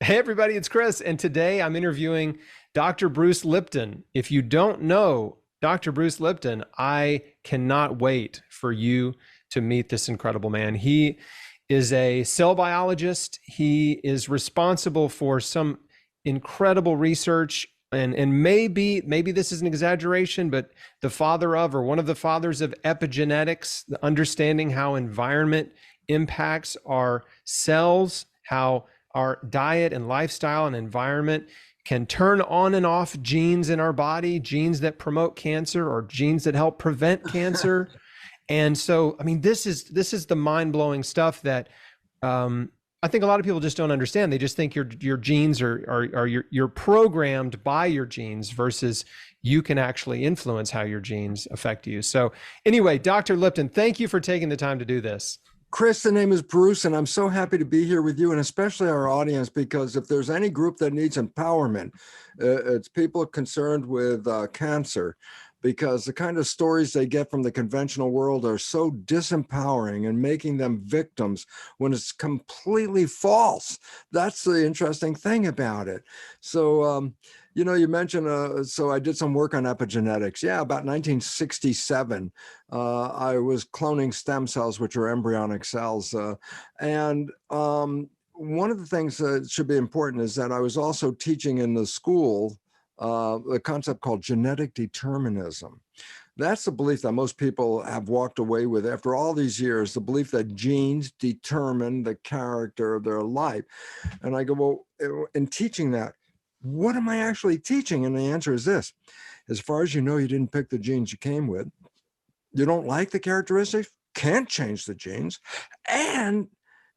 Hey, everybody, it's Chris. And today I'm interviewing Dr. Bruce Lipton. If you don't know Dr. Bruce Lipton, I cannot wait for you to meet this incredible man. He is a cell biologist. He is responsible for some incredible research. And maybe this is an exaggeration, but the father of, or one of the fathers of epigenetics, the understanding how environment impacts our cells, how our diet and lifestyle and environment can turn on and off genes in our body, genes that promote cancer or genes that help prevent cancer. And so, I mean, this is the mind-blowing stuff that I think a lot of people just don't understand. They just think your genes are you're programmed by your genes versus you can actually influence how your genes affect you. So anyway, Dr. Lipton, thank you for taking the time to do this. Chris, the name is Bruce, and I'm so happy to be here with you, and especially our audience, because if there's any group that needs empowerment, it's people concerned with cancer, because the kind of stories they get from the conventional world are so disempowering and making them victims when it's completely false. That's the interesting thing about it. So, you mentioned, so I did some work on epigenetics. Yeah, about 1967, I was cloning stem cells, which are embryonic cells. And one of the things that should be important is that I was also teaching in the school the concept called genetic determinism. That's the belief that most people have walked away with after all these years, the belief that genes determine the character of their life. And I go, well, in teaching that, what am I actually teaching? And the answer is this: as far as you know, you didn't pick the genes you came with. You don't like the characteristics, can't change the genes. And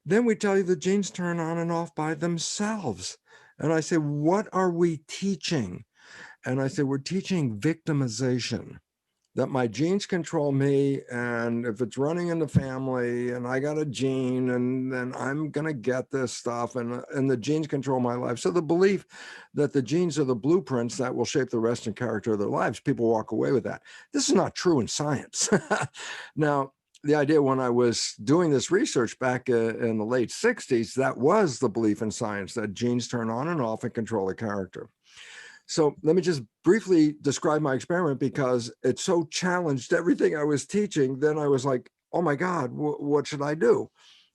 then we tell you the genes turn on and off by themselves. And I say, what are we teaching? And I say, we're teaching victimization, that my genes control me. And if it's running in the family and I got a gene, and then I'm going to get this stuff, and the genes control my life. So the belief that the genes are the blueprints that will shape the rest and character of their lives, people walk away with that. This is not true in science. Now, the idea when I was doing this research back in the late 60s, that was the belief in science, that genes turn on and off and control the character. So let me just briefly describe my experiment, because it so challenged everything I was teaching. Then I was like, oh my God, what should I do?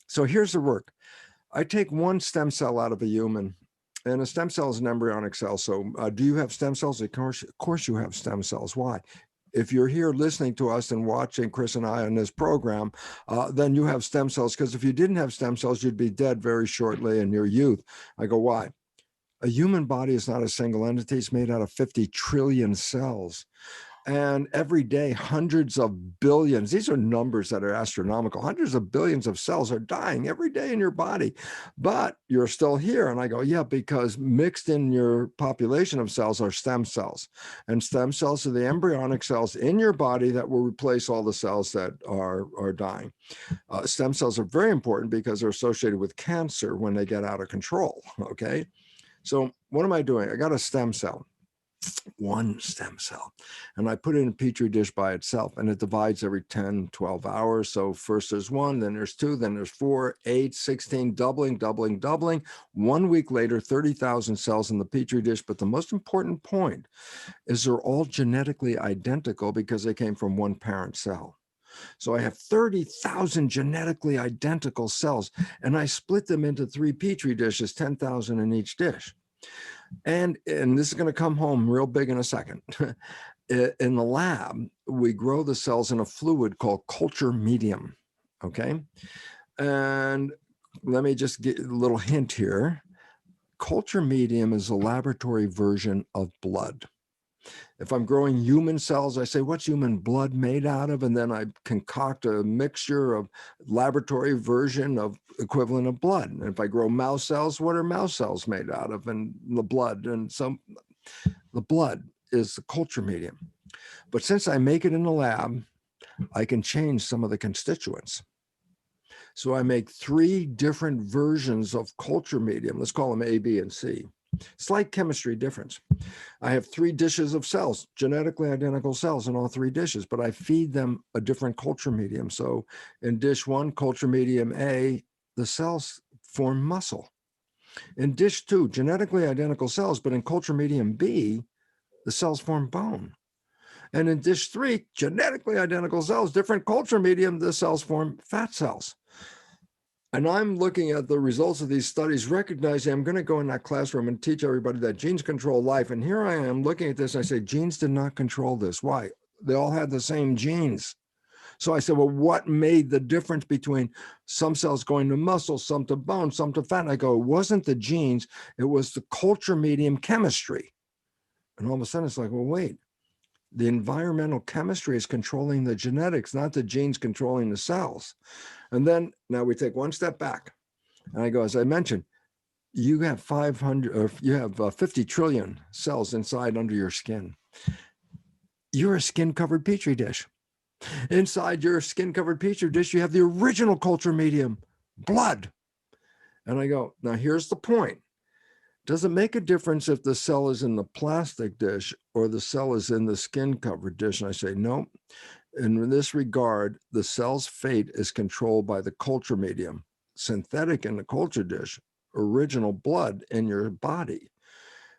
So here's the work. I take one stem cell out of a human, and a stem cell is an embryonic cell. So do you have stem cells? Of course you have stem cells. Why? If you're here listening to us and watching Chris and I on this program, then you have stem cells, because if you didn't have stem cells, you'd be dead very shortly in your youth. I go, why? A human body is not a single entity. It's made out of 50 trillion cells. And every day, hundreds of billions, these are numbers that are astronomical, hundreds of billions of cells are dying every day in your body, but you're still here. And I go, yeah, because mixed in your population of cells are stem cells. And stem cells are the embryonic cells in your body that will replace all the cells that are dying. Stem cells are very important because they're associated with cancer when they get out of control, okay? So what am I doing? I got a stem cell, one stem cell, and I put it in a petri dish by itself, and it divides every 10, 12 hours. So first there's one, then there's two, then there's 4, 8, 16, doubling. 1 week later, 30,000 cells in the petri dish. But the most important point is they're all genetically identical because they came from one parent cell. So I have 30,000 genetically identical cells, and I split them into 3 petri dishes, 10,000 in each dish. And this is going to come home real big in a second. In the lab, we grow the cells in a fluid called culture medium, okay? And let me just get a little hint here. Culture medium is a laboratory version of blood. If I'm growing human cells, I say, what's human blood made out of? And then I concoct a mixture of laboratory version of equivalent of blood. And if I grow mouse cells, what are mouse cells made out of? And the blood. And so the blood is the culture medium. But since I make it in the lab, I can change some of the constituents. So I make 3 different versions of culture medium. Let's call them A, B, and C. Slight chemistry difference. I have 3 dishes of cells, genetically identical cells in all 3 dishes, but I feed them a different culture medium. So in dish 1, culture medium A, the cells form muscle. In dish 2, genetically identical cells, but in culture medium B, the cells form bone. And in dish 3, genetically identical cells, different culture medium, the cells form fat cells. And I'm looking at the results of these studies, recognizing I'm going to go in that classroom and teach everybody that genes control life. And here I am looking at this. I say, genes did not control this. Why? They all had the same genes. So I said, well, what made the difference between some cells going to muscle, some to bone, some to fat? And I go, it wasn't the genes, it was the culture medium chemistry. And all of a sudden it's like, well, wait, the environmental chemistry is controlling the genetics, not the genes controlling the cells. And then now we take one step back. And I go, as I mentioned, you have 500, or you have 50 trillion cells inside under your skin. You're a skin-covered petri dish. Inside your skin-covered petri dish, you have the original culture medium, blood. And I go, now here's the point. Does it make a difference if the cell is in the plastic dish or the cell is in the skin-covered dish? And I say, no. In this regard, the cell's fate is controlled by the culture medium, synthetic in the culture dish, original blood in your body.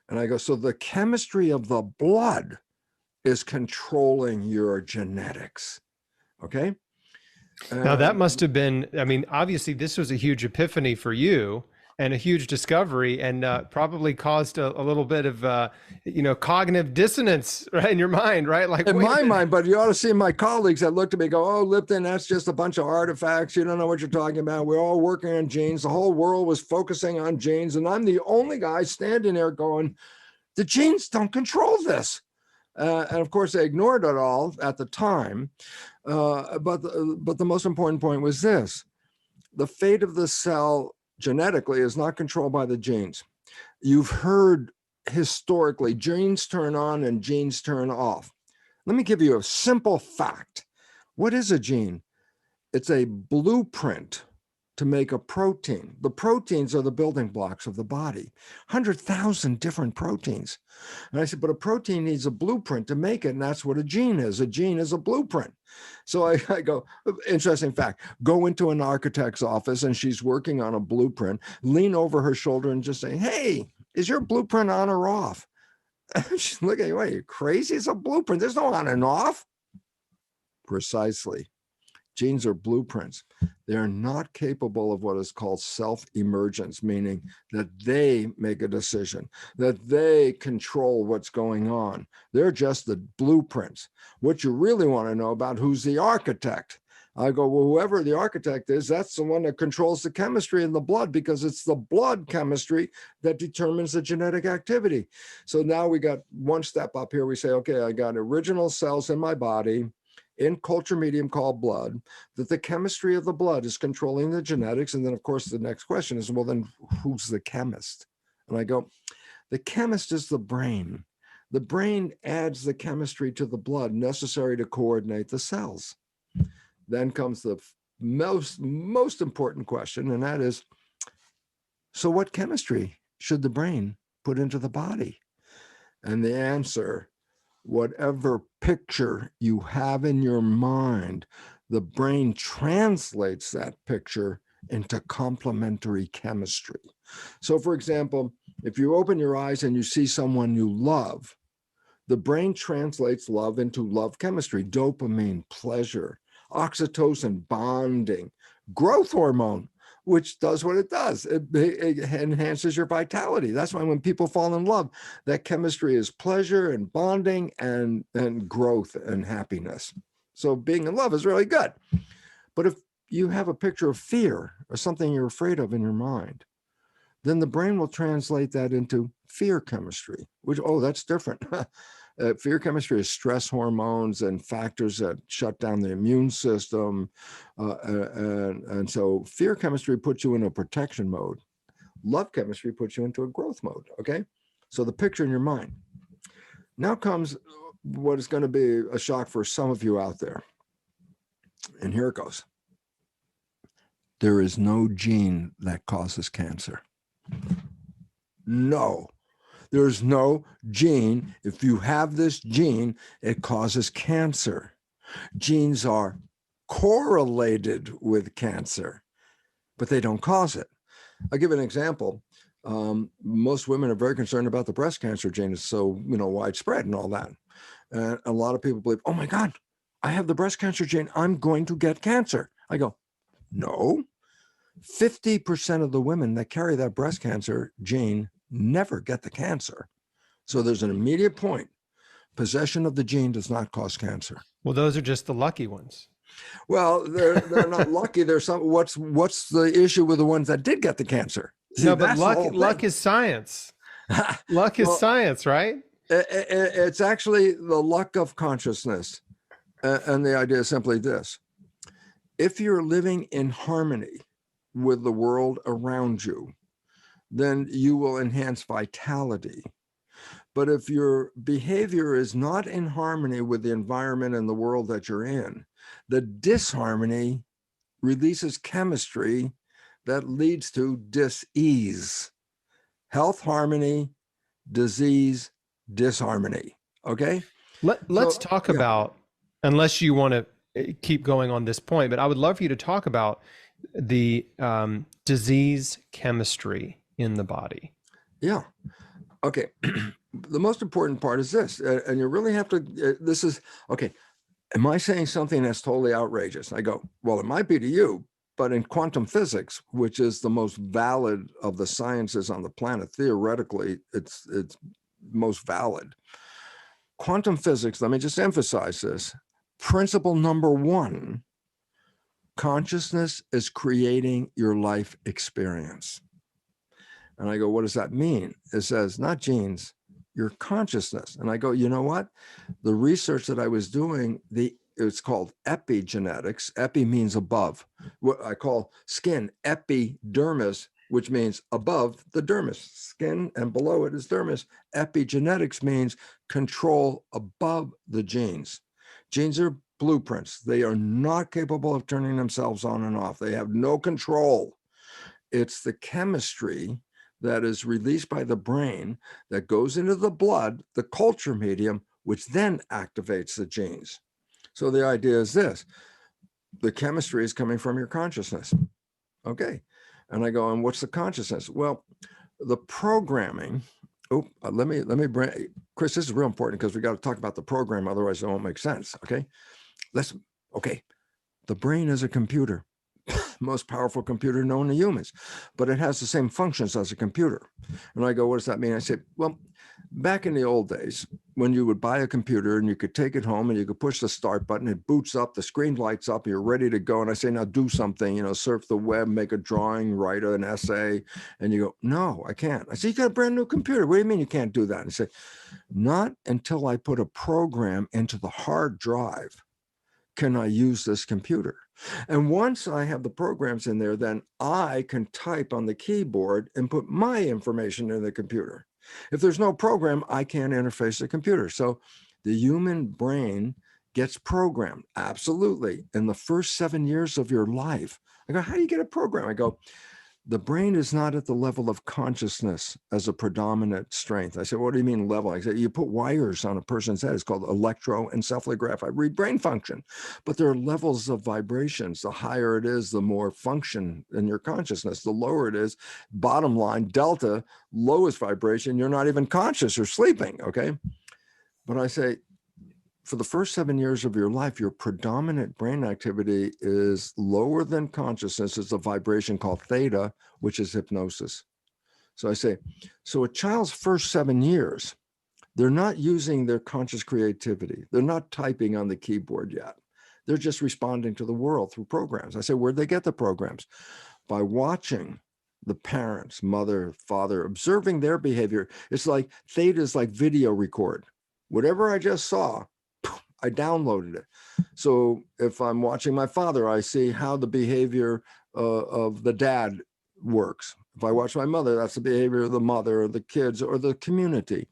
And I go, so the chemistry of the blood is controlling your genetics. Okay. Now that must have been, I mean, obviously this was a huge epiphany for you and a huge discovery, and probably caused a little bit of, cognitive dissonance, right, in your mind, right? Like in my mind, but you ought to see my colleagues that looked at me go, oh, Lipton, that's just a bunch of artifacts. You don't know what you're talking about. We're all working on genes. The whole world was focusing on genes. And I'm the only guy standing there going, the genes don't control this. And of course, they ignored it all at the time. But the most important point was this. The fate of the cell genetically is not controlled by the genes. You've heard historically, genes turn on and genes turn off. Let me give you a simple fact. What is a gene? It's a blueprint to make a protein. The proteins are the building blocks of the body, 100,000 different proteins. And I said, but a protein needs a blueprint to make it, and that's what a gene is. A gene is a blueprint. So I go, interesting fact, go into an architect's office and she's working on a blueprint, lean over her shoulder and just say, hey, is your blueprint on or off? She's looking at you, what, are you crazy? It's a blueprint. There's no on and off. Precisely. Genes are blueprints. They're not capable of what is called self-emergence, meaning that they make a decision, that they control what's going on. They're just the blueprints. What you really want to know about, who's the architect? I go, well, whoever the architect is, that's the one that controls the chemistry in the blood, because it's the blood chemistry that determines the genetic activity. So now we got one step up here. We say, okay, I got original cells in my body, in culture medium called blood, that the chemistry of the blood is controlling the genetics. And then, of course, the next question is, well, then who's the chemist? And I go, the chemist is the brain. The brain adds the chemistry to the blood necessary to coordinate the cells. Then comes the most important question, and that is, so what chemistry should the brain put into the body? And the answer, whatever picture you have in your mind, the brain translates that picture into complementary chemistry. So for example, if you open your eyes and you see someone you love, the brain translates love into love chemistry, dopamine, pleasure, oxytocin, bonding, growth hormone, which does what it does. It enhances your vitality. That's why when people fall in love, that chemistry is pleasure and bonding and growth and happiness. So being in love is really good. But if you have a picture of fear or something you're afraid of in your mind, then the brain will translate that into fear chemistry, which, oh, that's different. Fear chemistry is stress hormones and factors that shut down the immune system. And so fear chemistry puts you in a protection mode. Love chemistry puts you into a growth mode, okay? So the picture in your mind. Now comes what is going to be a shock for some of you out there. And here it goes. There is no gene that causes cancer. No. There's no gene. If you have this gene, it causes cancer. Genes are correlated with cancer, but they don't cause it. I'll give an example. Most women are very concerned about the breast cancer gene. It's so, widespread and all that. And a lot of people believe, oh my God, I have the breast cancer gene. I'm going to get cancer. I go, no. 50% of the women that carry that breast cancer gene never get the cancer. So there's an immediate point. Possession of the gene does not cause cancer. Well, those are just the lucky ones. Well, they're not lucky. There's some. What's the issue with the ones that did get the cancer? See, No, but that's the whole luck thing. is science. Luck is Well, science, right? It's actually the luck of consciousness. And the idea is simply this. If you're living in harmony with the world around you, then you will enhance vitality. But if your behavior is not in harmony with the environment and the world that you're in, the disharmony releases chemistry that leads to dis-ease. Health harmony, disease, disharmony. Okay? Let's talk about, unless you want to keep going on this point, but I would love for you to talk about the disease chemistry in the body. Yeah. Okay. The most important part is this, and you really have to, this is, okay, am I saying something that's totally outrageous? I go, well, it might be to you, but in quantum physics, which is the most valid of the sciences on the planet, theoretically, it's most valid. Quantum physics, let me just emphasize this. Principle number one, consciousness is creating your life experience. And I go, what does that mean? It says, not genes, your consciousness. And I go, you know what? The research that I was doing, it's called epigenetics. Epi means above. What I call skin, epidermis, which means above the dermis. Skin and below it is dermis. Epigenetics means control above the genes. Genes are blueprints. They are not capable of turning themselves on and off. They have no control. It's the chemistry that is released by the brain that goes into the blood, the culture medium, which then activates the genes. So the idea is this: the chemistry is coming from your consciousness. Okay. And I go, and what's the consciousness? Well, the programming. Let me bring, Chris, this is real important because we got to talk about the program, otherwise it won't make sense. Okay. The brain is a computer. Most powerful computer known to humans, but it has the same functions as a computer. And I go, what does that mean? I say, well, back in the old days, when you would buy a computer and you could take it home and you could push the start button, it boots up, the screen lights up, you're ready to go. And I say, now do something, surf the web, make a drawing, write an essay. And you go, no, I can't. I say, you got a brand new computer. What do you mean you can't do that? And I say, not until I put a program into the hard drive can I use this computer. And once I have the programs in there, then I can type on the keyboard and put my information in the computer. If there's no program, I can't interface the computer. So the human brain gets programmed. Absolutely. In the first 7 years of your life. I go, how do you get a program? I go, the brain is not at the level of consciousness as a predominant strength. I said, what do you mean level? I said, you put wires on a person's head. It's called electroencephalograph. I read brain function, but there are levels of vibrations. The higher it is, the more function in your consciousness. The lower it is, bottom line, delta, lowest vibration, you're not even conscious, you're sleeping, okay? But I say, for the first 7 years of your life, your predominant brain activity is lower than consciousness. It's a vibration called theta, which is hypnosis. So I say, so a child's first 7 years, they're not using their conscious creativity. They're not typing on the keyboard yet. They're just responding to the world through programs. I say, where'd they get the programs? By watching the parents, mother, father, observing their behavior. It's like theta is like video record. Whatever I just saw, I downloaded it. So if I'm watching my father, I see how the behavior of the dad works. If I watch my mother, that's the behavior of the mother or the kids or the community.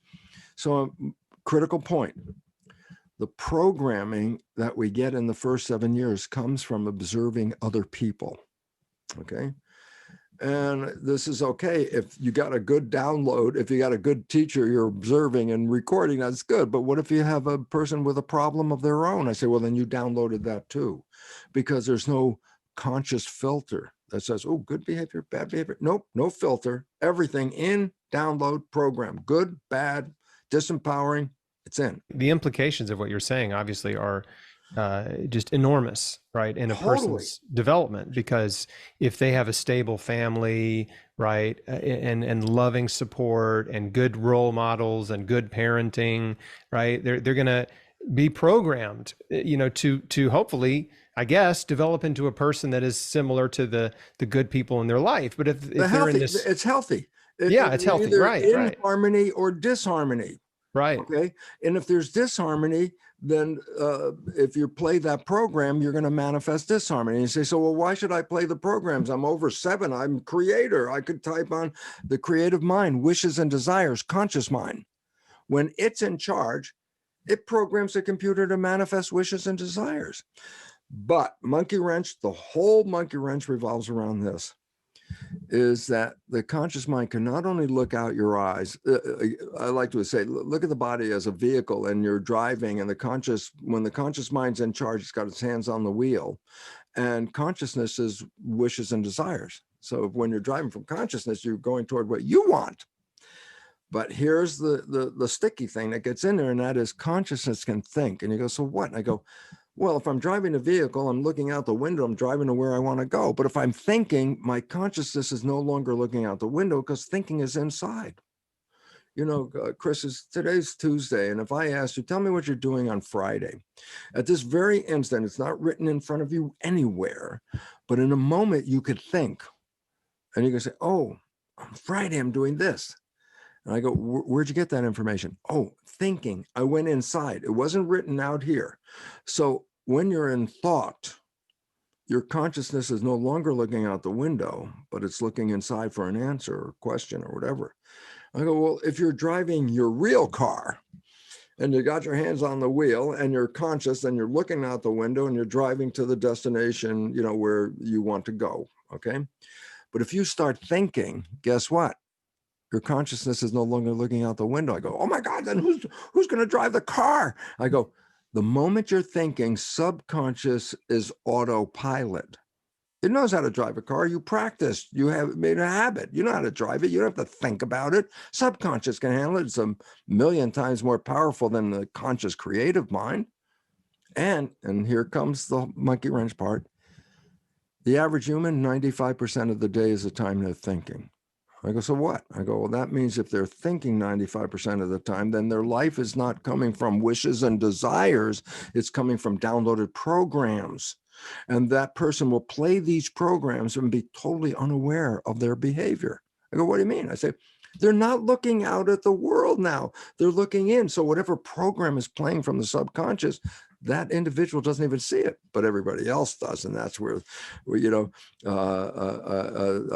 So critical point. The programming that we get in the first 7 years comes from observing other people. Okay. And this is okay if you got a good download, if you got a good teacher you're observing and recording, that's good. But what if you have a person with a problem of their own? I say, well, then you downloaded that too, because there's no conscious filter. that says, oh, good behavior, bad behavior. Nope, no filter. Everything in, download, program. Good, bad, disempowering, it's in. The implications of what you're saying obviously are just enormous, right, in a Totally. person's development, because if they have a stable family, right, and loving support and good role models and good parenting, right, they're gonna be programmed, to hopefully, I guess, develop into a person that is similar to the good people in their life. But if they're in this, It's healthy. yeah, it's You're healthy, either right, in right, harmony or disharmony. right. Okay. And if there's disharmony, then if you play that program, you're going to manifest disharmony. And you say, so, well, why should I play the programs? I'm over 7. I'm creator. I could type on the creative mind, wishes and desires, conscious mind. When it's in charge, it programs the computer to manifest wishes and desires. But monkey wrench, the whole monkey wrench revolves around this, is that the conscious mind can not only look out your eyes. I like to say, look at the body as a vehicle, and you're driving, and when the conscious mind's in charge, it's got its hands on the wheel, and consciousness is wishes and desires. So when you're driving from consciousness, you're going toward what you want. But here's the sticky thing that gets in there, and that is consciousness can think. And you go, so what? And I go, well, if I'm driving a vehicle, I'm looking out the window, I'm driving to where I want to go. But if I'm thinking, my consciousness is no longer looking out the window, because thinking is inside. Chris, today's Tuesday. And if I asked you, tell me what you're doing on Friday, at this very instant, it's not written in front of you anywhere, but in a moment you could think, and you can say, oh, on Friday, I'm doing this. And I go, where'd you get that information? Oh, thinking. I went inside. It wasn't written out here. So when you're in thought, your consciousness is no longer looking out the window, but it's looking inside for an answer or question or whatever. I go, well, if you're driving your real car and you got your hands on the wheel and you're conscious and you're looking out the window and you're driving to the destination, where you want to go. Okay. But if you start thinking, guess what? Your consciousness is no longer looking out the window. I go, oh my God, then who's going to drive the car? I go, the moment you're thinking, subconscious is autopilot. It knows how to drive a car. You practiced. You have made a habit. You know how to drive it. You don't have to think about it. Subconscious can handle it. It's a million times more powerful than the conscious creative mind. And here comes the monkey wrench part. The average human, 95% of the day is the time they're thinking. I go, so what? I go, well, that means if they're thinking 95% of the time, then their life is not coming from wishes and desires. It's coming from downloaded programs. And that person will play these programs and be totally unaware of their behavior. I go, what do you mean? I say, they're not looking out at the world now. They're looking in. So whatever program is playing from the subconscious, that individual doesn't even see it, but everybody else does. And that's where I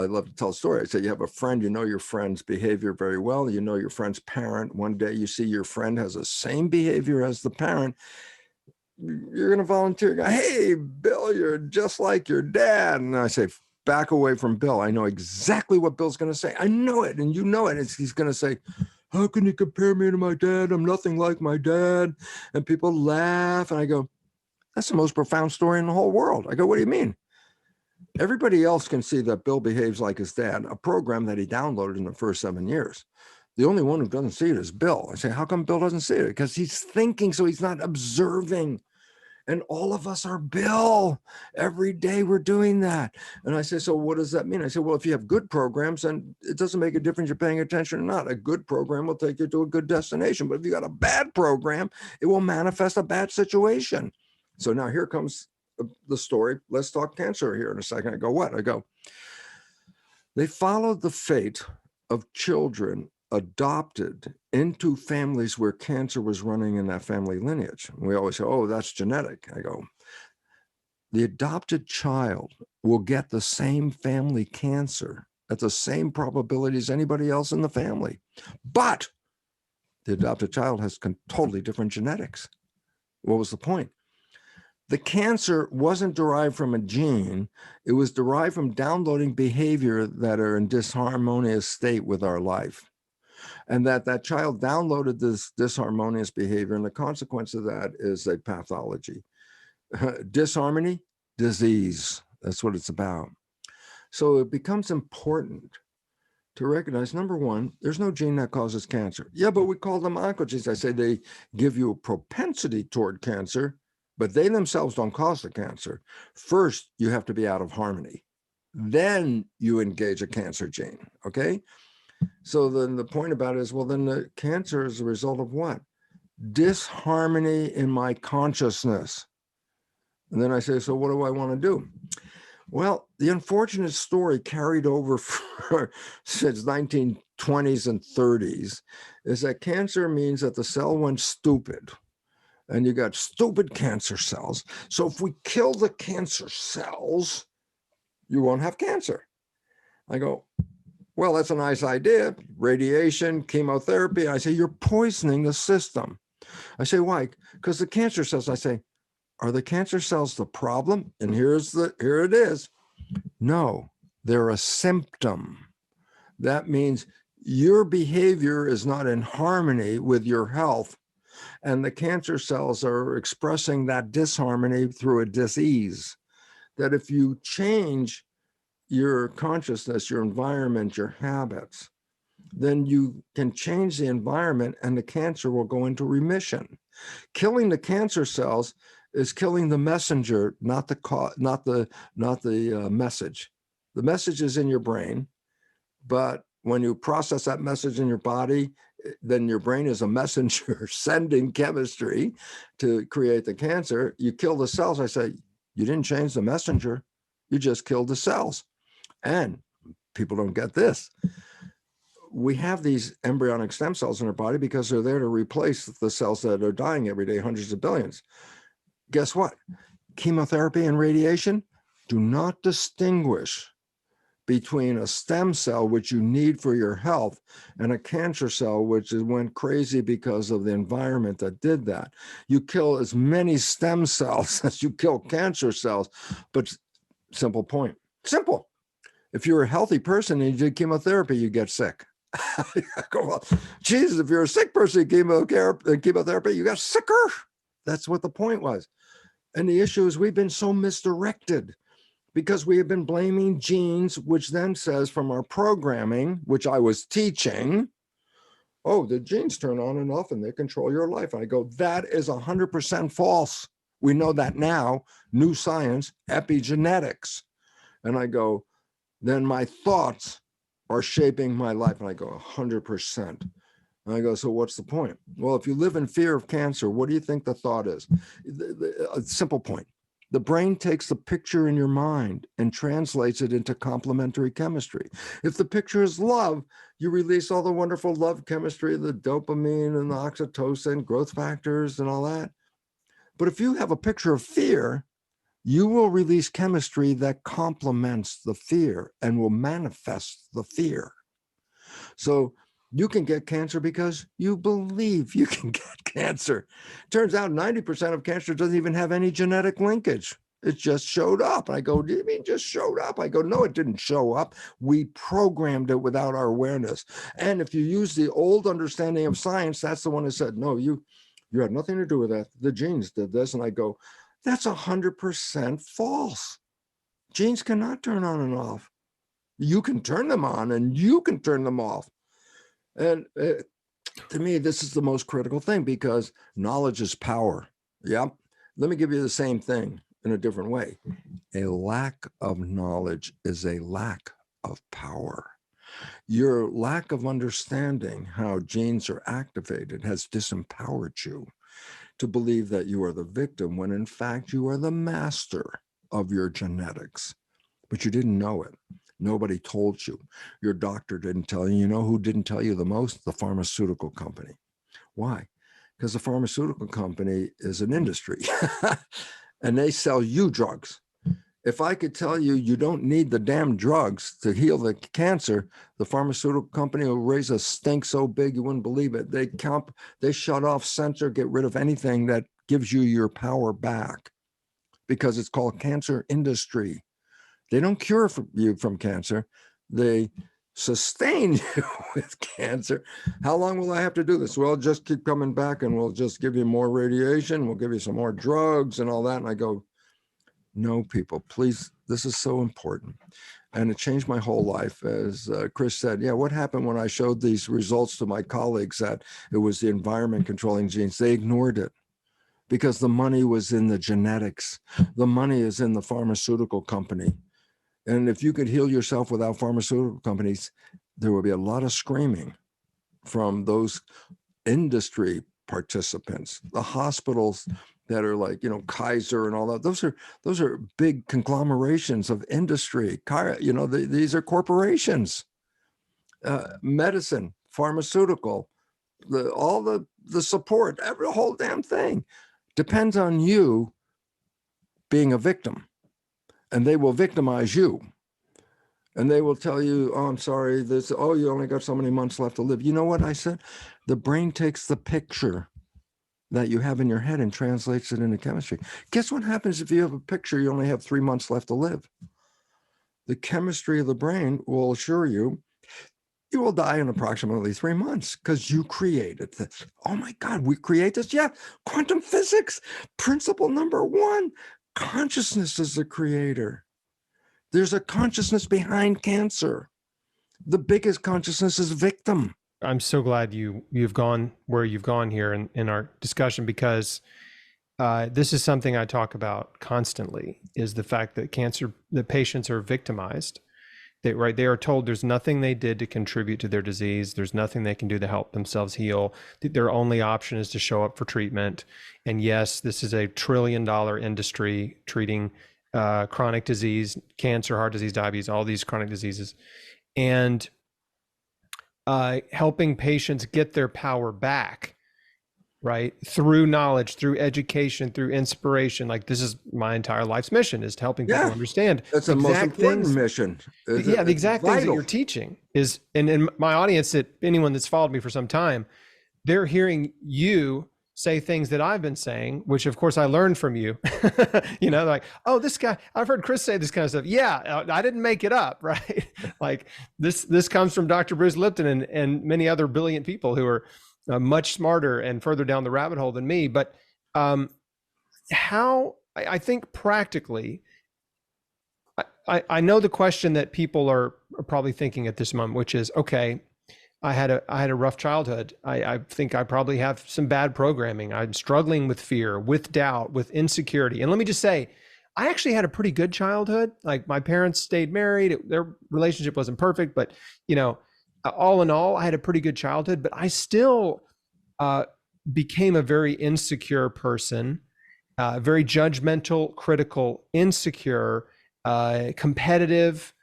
love to tell a story. I say, you have a friend, you know your friend's behavior very well. You know your friend's parent. One day you see your friend has the same behavior as the parent. You're going to volunteer. Go, hey, Bill, you're just like your dad. And I say, back away from Bill. I know exactly what Bill's going to say. I know it. And you know it. He's going to say, how can you compare me to my dad? I'm nothing like my dad. And people laugh. And I go, that's the most profound story in the whole world. I go, what do you mean? Everybody else can see that Bill behaves like his dad, a program that he downloaded in the first 7 years. The only one who doesn't see it is Bill. I say, how come Bill doesn't see it? Because he's thinking, so he's not observing. And all of us are Bill. Every day we're doing that. And I say, so what does that mean? I say, well, if you have good programs, then it doesn't make a difference you're paying attention or not. A good program will take you to a good destination. But if you got a bad program, it will manifest a bad situation. So now here comes the story. Let's talk cancer here in a second. I go, what? I go, they followed the fate of children adopted into families where cancer was running in that family lineage. We always say, oh, that's genetic. I go, the adopted child will get the same family cancer at the same probability as anybody else in the family. But the adopted child has totally different genetics. What was the point? The cancer wasn't derived from a gene. It was derived from downloading behavior that are in disharmonious state with our life. And that child downloaded this disharmonious behavior, and the consequence of that is a pathology. Disharmony, disease. That's what it's about. So it becomes important to recognize, number one, there's no gene that causes cancer. Yeah, but we call them oncogenes. I say they give you a propensity toward cancer, but they themselves don't cause the cancer. First, you have to be out of harmony. Then you engage a cancer gene, okay? So then the point about it is, well, then the cancer is a result of what? Disharmony in my consciousness. And then I say, so what do I want to do? Well, the unfortunate story carried over since 1920s and 30s is that cancer means that the cell went stupid and you got stupid cancer cells. So if we kill the cancer cells, you won't have cancer. I go, well, that's a nice idea. Radiation, chemotherapy. I say, you're poisoning the system. I say, why? Because the cancer cells, I say, are the cancer cells the problem? And here it is. No, they're a symptom. That means your behavior is not in harmony with your health, and the cancer cells are expressing that disharmony through a disease. That if you change your consciousness, your environment, your habits, then you can change the environment and the cancer will go into remission. Killing the cancer cells is killing the messenger, not the message. The message is in your brain, but when you process that message in your body, then your brain is a messenger sending chemistry to create the cancer. You kill the cells. I say, you didn't change the messenger. You just killed the cells. And people don't get this. We have these embryonic stem cells in our body because they're there to replace the cells that are dying every day, hundreds of billions. Guess what? Chemotherapy and radiation do not distinguish between a stem cell, which you need for your health, and a cancer cell, which went crazy because of the environment that did that. You kill as many stem cells as you kill cancer cells, but simple point. Simple. If you're a healthy person and you did chemotherapy, you get sick. I go, well, Jesus, if you're a sick person in chemotherapy, you got sicker. That's what the point was. And the issue is we've been so misdirected because we have been blaming genes, which then says from our programming, which I was teaching, oh, the genes turn on and off and they control your life. And I go, that is 100% false. We know that now, new science, epigenetics. And I go, then my thoughts are shaping my life. And I go, 100%. And I go, so what's the point? Well, if you live in fear of cancer, what do you think the thought is? A simple point. The brain takes the picture in your mind and translates it into complementary chemistry. If the picture is love, you release all the wonderful love chemistry, the dopamine and the oxytocin, growth factors and all that. But if you have a picture of fear, you will release chemistry that complements the fear and will manifest the fear. So you can get cancer because you believe you can get cancer. Turns out 90% of cancer doesn't even have any genetic linkage. It just showed up. I go, do you mean just showed up? I go, no, it didn't show up. We programmed it without our awareness. And if you use the old understanding of science, that's the one that said, no, you had nothing to do with that. The genes did this. And I go, that's 100% false. Genes cannot turn on and off. You can turn them on and you can turn them off. And to me, this is the most critical thing because knowledge is power. Yep. Let me give you the same thing in a different way. A lack of knowledge is a lack of power. Your lack of understanding how genes are activated has disempowered you to believe that you are the victim when in fact you are the master of your genetics, but you didn't know it. Nobody told you. Your doctor didn't tell you. You know who didn't tell you the most? The pharmaceutical company. Why? Because the pharmaceutical company is an industry and they sell you drugs. If I could tell you, you don't need the damn drugs to heal the cancer, the pharmaceutical company will raise a stink so big you wouldn't believe it. They shut off, censor, get rid of anything that gives you your power back because it's called cancer industry. They don't cure you from cancer. They sustain you with cancer. How long will I have to do this? Well, just keep coming back and we'll just give you more radiation. We'll give you some more drugs and all that. And I go, no, people, please, this is so important. And it changed my whole life. As Chris said, yeah, what happened when I showed these results to my colleagues that it was the environment controlling genes? They ignored it because the money was in the genetics. The money is in the pharmaceutical company. And if you could heal yourself without pharmaceutical companies, there would be a lot of screaming from those industry participants, the hospitals that are like, Kaiser and all that. Those are big conglomerations of industry. These are corporations. Medicine, pharmaceutical, all the support, every whole damn thing depends on you being a victim, and they will victimize you. And they will tell you, oh, I'm sorry, you only got so many months left to live. You know what I said? The brain takes the picture that you have in your head and translates it into chemistry. Guess what happens if you have a picture, you only have 3 months left to live? The chemistry of the brain will assure you you will die in approximately 3 months because you created this. Oh my God, we create this? Yeah, quantum physics, principle number 1, consciousness is the creator. There's a consciousness behind cancer. The biggest consciousness is victim. I'm so glad you've gone where you've gone here in our discussion, because this is something I talk about constantly, is the fact that the patients are victimized. They are told there's nothing they did to contribute to their disease. There's nothing they can do to help themselves heal. Their only option is to show up for treatment. And yes, this is a $1 trillion industry treating chronic disease, cancer, heart disease, diabetes, all these chronic diseases, and helping patients get their power back, right? Through knowledge, through education, through inspiration. Like, this is my entire life's mission, is helping people understand. That's the most important mission. The exact things that you're teaching is, and in my audience, that anyone that's followed me for some time, they're hearing you say things that I've been saying, which of course I learned from you. Like, oh, this guy, I've heard Chris say this kind of stuff. Yeah, I didn't make it up, right? Like this comes from Dr. Bruce Lipton and many other brilliant people who are much smarter and further down the rabbit hole than me. But how, I think practically, I know the question that people are probably thinking at this moment, which is, okay, I had a rough childhood. I think I probably have some bad programming. I'm struggling with fear, with doubt, with insecurity. And let me just say, I actually had a pretty good childhood. Like, my parents stayed married. Their relationship wasn't perfect, but all in all, I had a pretty good childhood. But I still became a very insecure person, very judgmental, critical, insecure, competitive,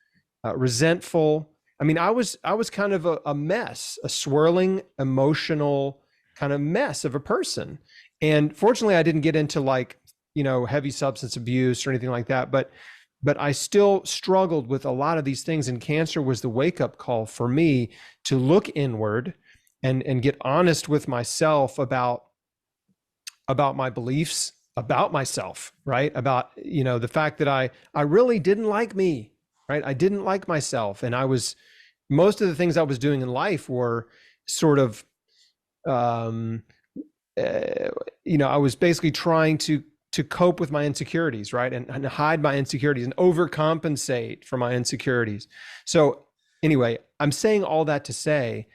resentful. I mean, I was kind of a mess, a swirling, emotional kind of mess of a person. And fortunately, I didn't get into heavy substance abuse or anything like that. But I still struggled with a lot of these things. And cancer was the wake-up call for me to look inward and get honest with myself about my beliefs, about myself, right? About, the fact that I really didn't like me. Right. I didn't like myself. And most of the things I was doing in life were sort of, I was basically trying to cope with my insecurities, right. And hide my insecurities and overcompensate for my insecurities. So anyway, I'm saying all that to say,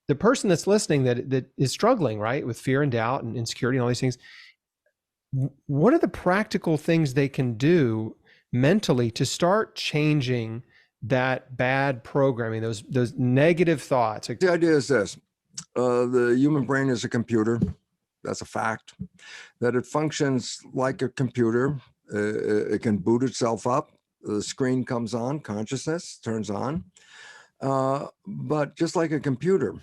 the person that's listening that is struggling, right, with fear and doubt and insecurity and all these things, what are the practical things they can do mentally to start changing that bad programming, those negative thoughts? The idea is this: the human brain is a computer. That's a fact. That it functions like a computer. It can boot itself up. The screen comes on, consciousness turns on. But just like a computer,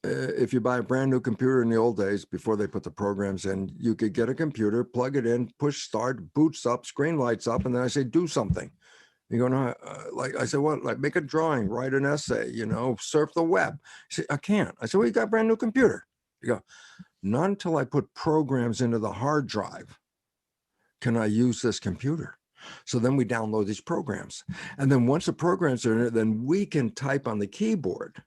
if you buy a brand new computer in the old days, before they put the programs in, you could get a computer, plug it in, push start, boots up, screen lights up, and then I say, do something. You go, no, I said, what? Like, make a drawing, write an essay, surf the web. You say, I can't. I said, well, you got a brand new computer. You go, not until I put programs into the hard drive can I use this computer. So then we download these programs. And then once the programs are in it, then we can type on the keyboard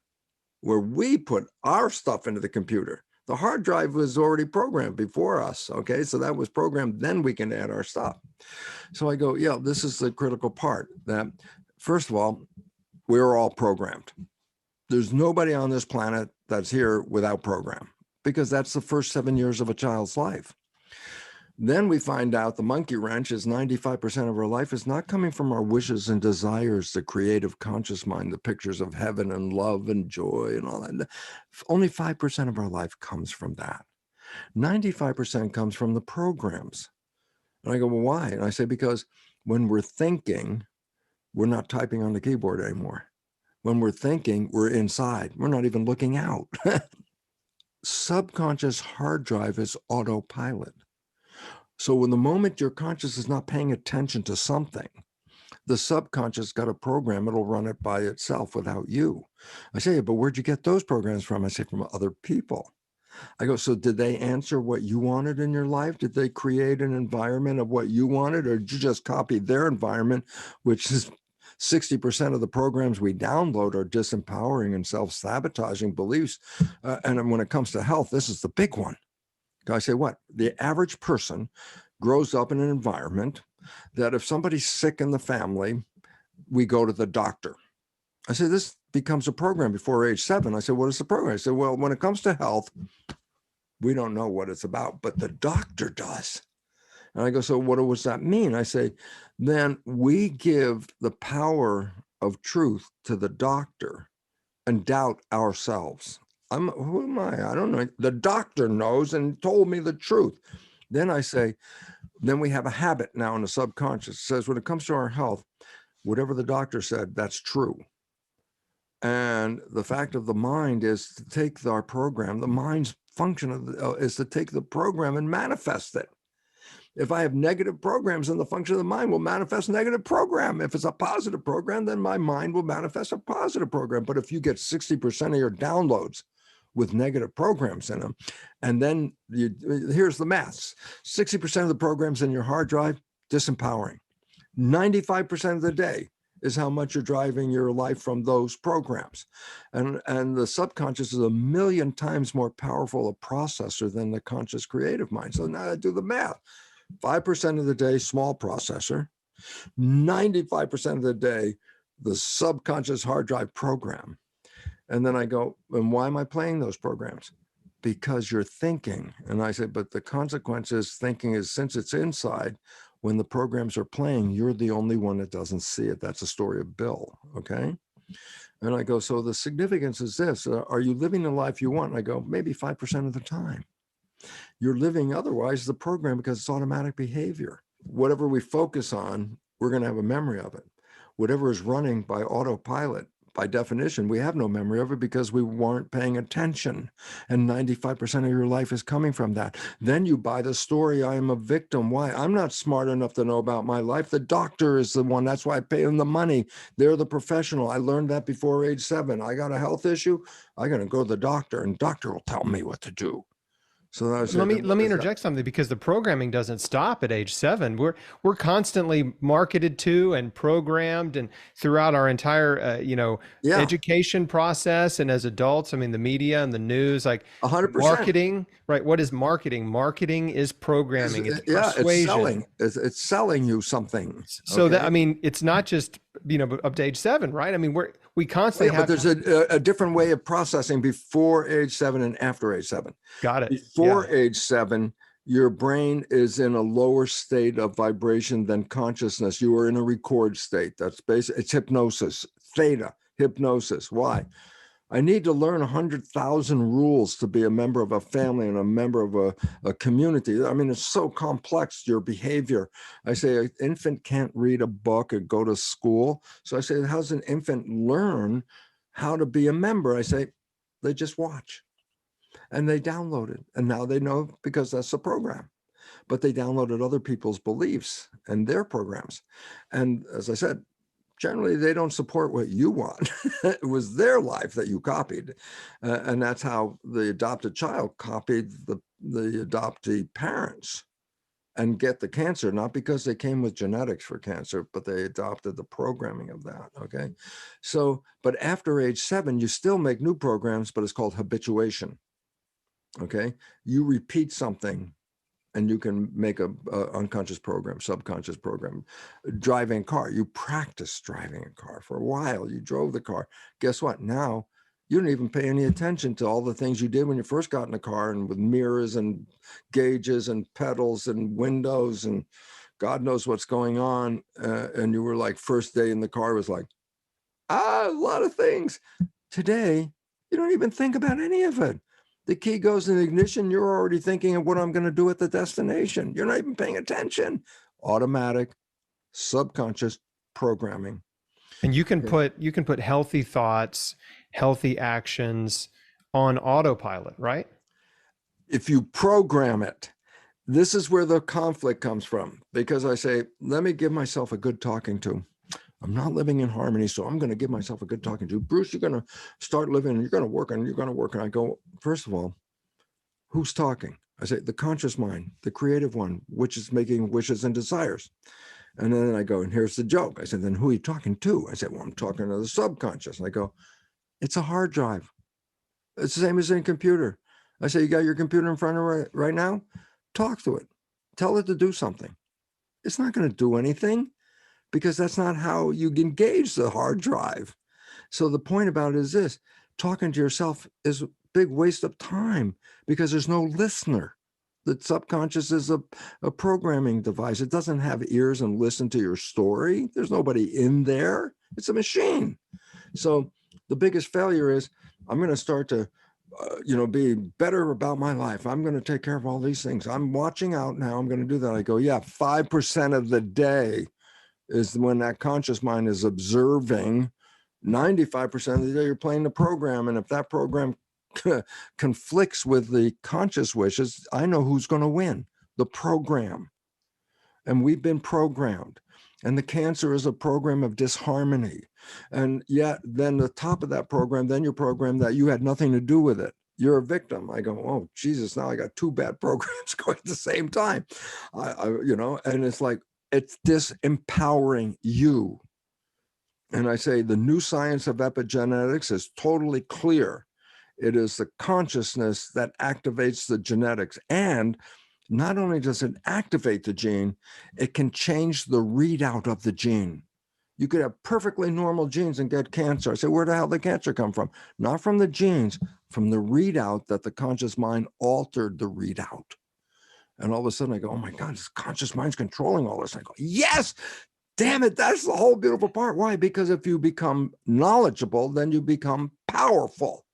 where we put our stuff into the computer. The hard drive was already programmed before us, okay? So that was programmed, then we can add our stuff. So I go, yeah, this is the critical part, that First of all, we're all programmed. There's nobody on this planet that's here without program, because that's the first 7 years of a child's life. Then we find out the monkey wrench is 95% of our life is not coming from our wishes and desires, the creative conscious mind, the pictures of heaven and love and joy and all that. Only 5% of our life comes from that. 95% comes from the programs. And I go, well, why? And I say, because when we're thinking, we're not typing on the keyboard anymore. When we're thinking, we're inside. We're not even looking out. Subconscious hard drive is autopilot. So when the moment your conscious is not paying attention to something, the subconscious got a program, it'll run it by itself without you. I say, but where'd you get those programs from? I say, from other people. I go, so did they answer what you wanted in your life? Did they create an environment of what you wanted, or did you just copy their environment, which is 60% of the programs we download are disempowering and self-sabotaging beliefs. And when it comes to health, this is the big one. I say, what? The average person grows up in an environment that if somebody's sick in the family, we go to the doctor. I say, this becomes a program before age 7. I said, what is the program? I said, well, when it comes to health, we don't know what it's about, but the doctor does. And I go, so what does that mean? I say, then we give the power of truth to the doctor and doubt ourselves. Who am I? I don't know. The doctor knows and told me the truth. Then I say, then we have a habit now in the subconscious. It says when it comes to our health, whatever the doctor said, that's true. And the fact of the mind is to take our program, the mind's function is to take the program and manifest it. If I have negative programs, then the function of the mind will manifest negative program. If it's a positive program, then my mind will manifest a positive program. But if you get 60% of your downloads with negative programs in them, and then here's the maths, 60% of the programs in your hard drive, disempowering. 95% of the day is how much you're driving your life from those programs. And the subconscious is 1,000,000 times more powerful a processor than the conscious creative mind. So now I do the math. 5% of the day, small processor, 95% of the day, the subconscious hard drive program. And then I go, and why am I playing those programs? Because you're thinking. And I say, but the consequence is thinking is, since it's inside, when the programs are playing, you're the only one that doesn't see it. That's the story of Bill, okay? And I go, so the significance is this, are you living the life you want? And I go, maybe 5% of the time. You're living otherwise the program, because it's automatic behavior. Whatever we focus on, we're going to have a memory of it. Whatever is running by autopilot, by definition, we have no memory of it because we weren't paying attention. And 95% of your life is coming from that. Then you buy the story, I am a victim. Why? I'm not smart enough to know about my life. The doctor is the one. That's why I pay them the money. They're the professional. I learned that before age 7. I got a health issue. I'm going to go to the doctor, and doctor will tell me what to do. So let me interject something, because the programming doesn't stop at age 7. We're constantly marketed to and programmed, and throughout our entire education process, and as adults, I mean, the media and the news, like 100%. marketing, right? What is marketing? Marketing is programming. It's persuasion. It's selling. It's selling you something. So okay? that, I mean, it's not just up to age 7, right? I mean, we constantly have. But there's a different way of processing before age 7 and after age 7. Got it. Before age 7, your brain is in a lower state of vibration than consciousness. You are in a record state. That's basic. It's hypnosis, theta, hypnosis. Why? I need to learn 100,000 rules to be a member of a family and a member of a community. I mean, it's so complex, your behavior. I say an infant can't read a book or go to school. So I say, how does an infant learn how to be a member? I say, they just watch. And they download it. And now they know, because that's the program. But they downloaded other people's beliefs and their programs. And as I said, generally, they don't support what you want. It was their life that you copied. And that's how the adopted child copied the adoptee parents and get the cancer, not because they came with genetics for cancer, but they adopted the programming of that, okay? So, but after age 7, you still make new programs, but it's called habituation, okay? You repeat something and you can make a unconscious program, subconscious program. Driving a car, you practice driving a car for a while. You drove the car. Guess what? Now you don't even pay any attention to all the things you did when you first got in the car, and with mirrors and gauges and pedals and windows and God knows what's going on. And you were like, first day in the car was like, a lot of things. Today, you don't even think about any of it. The key goes in the ignition. You're already thinking of what I'm going to do at the destination. You're not even paying attention. Automatic, subconscious programming. And you can put healthy thoughts, healthy actions on autopilot, right? If you program it, this is where the conflict comes from, because I say, let me give myself a good talking to. I'm not living in harmony, so I'm going to give myself a good talking to. Bruce, you're going to start living, you're going to work, and you're going to work. And I go, first of all, who's talking? I say, the conscious mind, the creative one, which is making wishes and desires. And then I go, and here's the joke. I said, then who are you talking to? I said, well, I'm talking to the subconscious. And I go, it's a hard drive. It's the same as in a computer. I say, you got your computer in front of right now? Talk to it. Tell it to do something. It's not going to do anything, because that's not how you engage the hard drive. So the point about it is this: talking to yourself is a big waste of time, because there's no listener. The subconscious is a programming device. It doesn't have ears and listen to your story. There's nobody in there. It's a machine. So the biggest failure is, I'm going to start to be better about my life. I'm going to take care of all these things. I'm watching out now. I'm going to do that. I go, yeah, 5% of the day is when that conscious mind is observing. 95% of the day you're playing the program. And if that program conflicts with the conscious wishes, I know who's going to win: the program. And we've been programmed. And the cancer is a program of disharmony. And yet then the top of that program, then you're programmed that you had nothing to do with it. You're a victim. I go, oh, Jesus, now I got two bad programs going at the same time. And it's like, it's disempowering you. And I say the new science of epigenetics is totally clear. It is the consciousness that activates the genetics. And not only does it activate the gene, it can change the readout of the gene. You could have perfectly normal genes and get cancer. I say, where the hell did cancer come from? Not from the genes, from the readout that the conscious mind altered the readout. And all of a sudden I go, oh my God, this conscious mind's controlling all this. I go, yes, damn it, that's the whole beautiful part. Why? Because if you become knowledgeable, then you become powerful.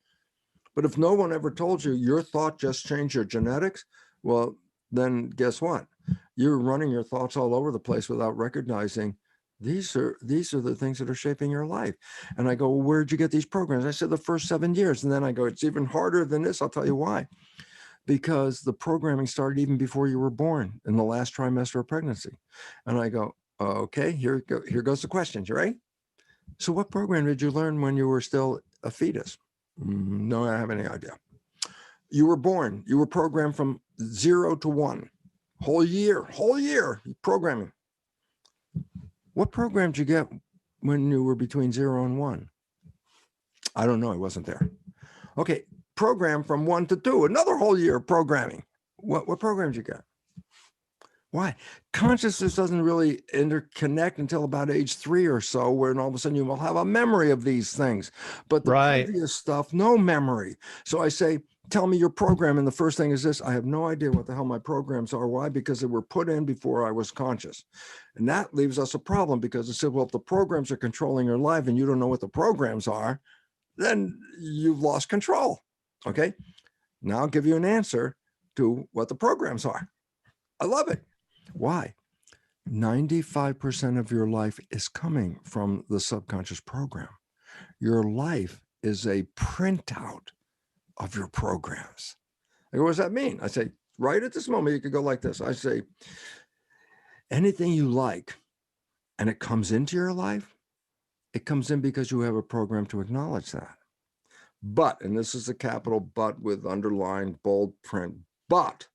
But if no one ever told you your thought just changed your genetics, well, then guess what? You're running your thoughts all over the place without recognizing these are the things that are shaping your life. And I go, well, where'd you get these programs? I said, the first 7 years. And then I go, it's even harder than this. I'll tell you why. Because the programming started even before you were born, in the last trimester of pregnancy. And I go, okay, here goes the questions. You ready? So what program did you learn when you were still a fetus? No, I don't have any idea. You were born. You were programmed from 0 to 1. Whole year programming. What program did you get when you were between 0 and 1? I don't know. I wasn't there. Okay. Program from 1 to 2. Another whole year of programming. What program did you get? Why? Consciousness doesn't really interconnect until about age 3 or so, where all of a sudden you will have a memory of these things. But the previous stuff, no memory. So I say, tell me your program. And the first thing is this: I have no idea what the hell my programs are. Why? Because they were put in before I was conscious. And that leaves us a problem, because it said, well, if the programs are controlling your life and you don't know what the programs are, then you've lost control. Okay. Now I'll give you an answer to what the programs are. I love it. Why? 95% of your life is coming from the subconscious program. Your life is a printout of your programs. I go, what does that mean? I say, right at this moment, you could go like this. I say, anything you like and it comes into your life, it comes in because you have a program to acknowledge that. But, and this is a capital but with underlined bold print, but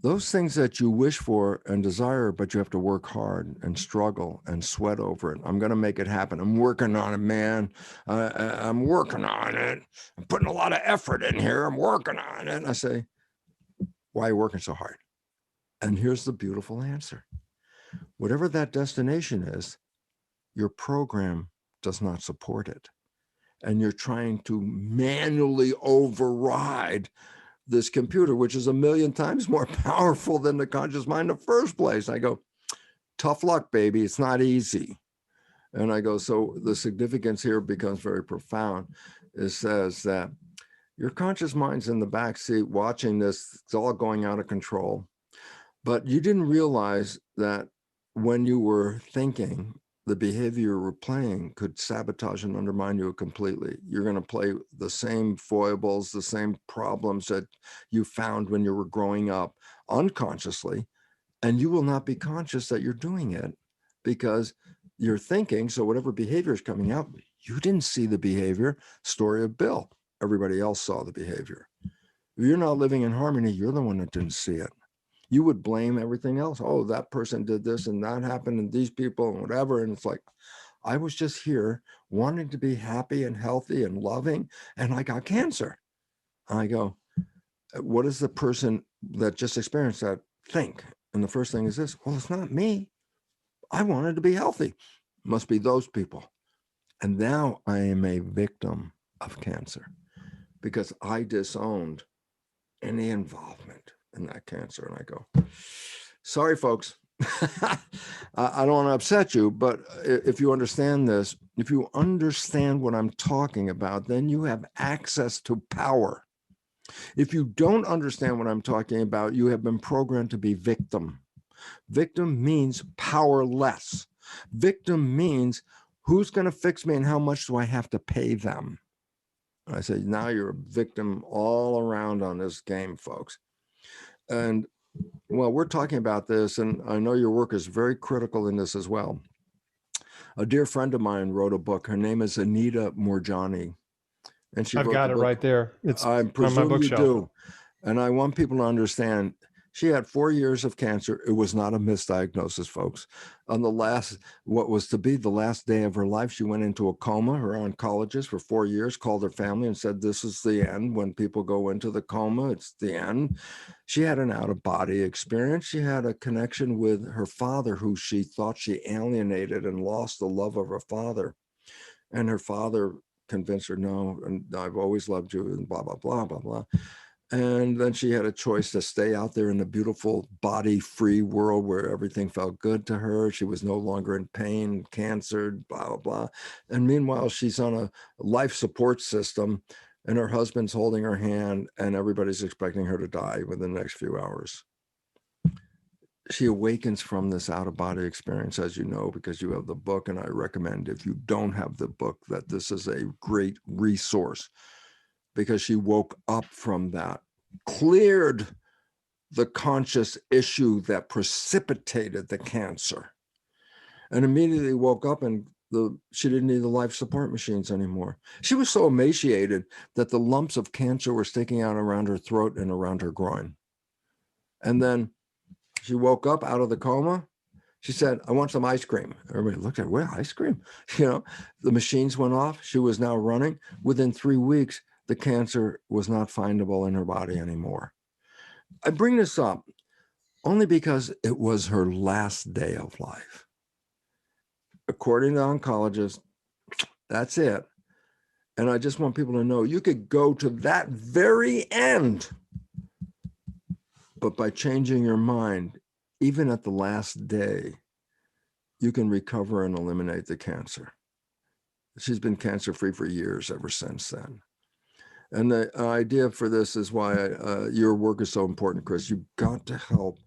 those things that you wish for and desire, but you have to work hard and struggle and sweat over it. I'm going to make it happen. I'm working on it, man. I'm working on it. I'm putting a lot of effort in here. I'm working on it. And I say, Why are you working so hard? And here's the beautiful answer. Whatever that destination is, your program does not support it. And you're trying to manually override this computer, which is 1,000,000 times more powerful than the conscious mind in the first place. I go, tough luck, baby. It's not easy. And I go, so the significance here becomes very profound. It says that your conscious mind's in the back seat watching this. It's all going out of control. But you didn't realize that when you were thinking, the behavior you were playing could sabotage and undermine you completely. You're going to play the same foibles, the same problems that you found when you were growing up unconsciously, and you will not be conscious that you're doing it because you're thinking. So whatever behavior is coming out, you didn't see the behavior. Story of Bill. Everybody else saw the behavior. If you're not living in harmony, you're the one that didn't see it. You would blame everything else. Oh, that person did this and that happened and these people and whatever. And it's like, I was just here wanting to be happy and healthy and loving, and I got cancer. I go, what does the person that just experienced that think? And the first thing is this, well, it's not me. I wanted to be healthy. Must be those people. And now I am a victim of cancer because I disowned any involvement in that cancer. And I go, sorry, folks. I don't want to upset you, but if you understand this, if you understand what I'm talking about, then you have access to power. If you don't understand what I'm talking about, you have been programmed to be victim. Victim means powerless. Victim means who's going to fix me and how much do I have to pay them? I say, now you're a victim all around on this game, folks. And well, we're talking about this, and I know your work is very critical in this as well. A dear friend of mine wrote a book. Her name is Anita Moorjani. And I've got it right there. It's I on my presume you bookshelf. do. And I want people to understand she had 4 years of cancer. It was not a misdiagnosis, folks. On the last, what was to be the last day of her life, she went into a coma. Her oncologist for 4 years called her family and said, this is the end. When people go into the coma, it's the end. She had an out-of-body experience. She had a connection with her father, who she thought she alienated and lost the love of her father. And her father convinced her, no, and I've always loved you, and blah, blah, blah, blah, blah. And then she had a choice to stay out there in the beautiful body-free world where everything felt good to her. She was no longer in pain, cancer, blah, blah, blah. And meanwhile, she's on a life support system, and her husband's holding her hand, and everybody's expecting her to die within the next few hours. She awakens from this out-of-body experience, as you know, because you have the book, and I recommend, if you don't have the book, that this is a great resource, because she woke up from that, cleared the conscious issue that precipitated the cancer, and immediately woke up, and she didn't need the life support machines anymore. She was so emaciated that the lumps of cancer were sticking out around her throat and around her groin. And then she woke up out of the coma. She said, I want some ice cream. Everybody looked at her, well, ice cream? You know, the machines went off. She was now running. Within 3 weeks, the cancer was not findable in her body anymore. I bring this up only because it was her last day of life. According to oncologists, that's it. And I just want people to know you could go to that very end, but by changing your mind, even at the last day, you can recover and eliminate the cancer. She's been cancer-free for years ever since then. And the idea for this is why your work is so important, Chris. You've got to help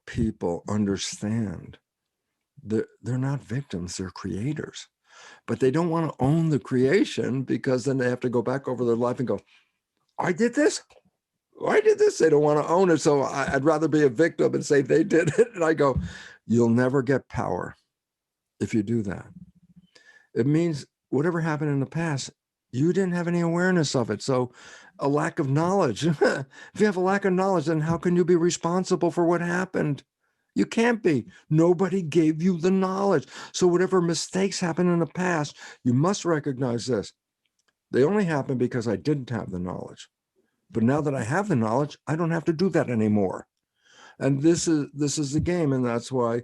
people understand that they're not victims, they're creators. But they don't want to own the creation, because then they have to go back over their life and go, I did this? I did this. They don't want to own it. So I'd rather be a victim and say they did it. And I go, you'll never get power if you do that. It means whatever happened in the past, you didn't have any awareness of it. So a lack of knowledge. If you have a lack of knowledge, then how can you be responsible for what happened? You can't be. Nobody gave you the knowledge. So whatever mistakes happened in the past, you must recognize this. They only happened because I didn't have the knowledge. But now that I have the knowledge, I don't have to do that anymore. And this is the game, and that's why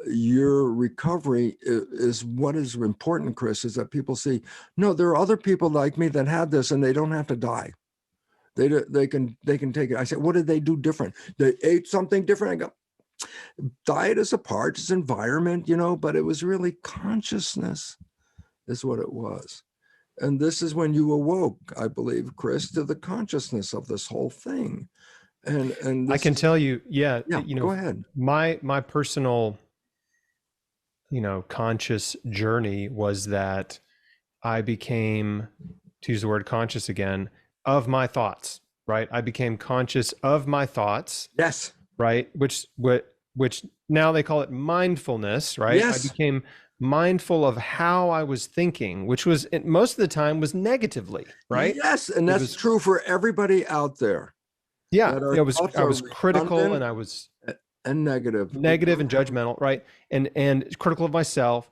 your recovery is what is important, Chris, is that people see, no, there are other people like me that had this and they don't have to die. They can take it. I said, what did they do different? They ate something different. I go, diet is a part, it's environment, but it was really consciousness is what it was. And this is when you awoke, I believe, Chris, to the consciousness of this whole thing. And I this can is, tell you, yeah, yeah, go ahead. my personal, conscious journey was that I became, to use the word conscious again, of my thoughts, right? I became conscious of my thoughts, Yes. right? Which now they call it mindfulness, right? I Yes. became mindful of how I was thinking, which was most of the time was negatively, right? Yes. And It that's was, true for everybody out there, yeah, that our thoughts I are was critical, and redundant I was and negative. We negative don't and have, judgmental, right? And critical of myself.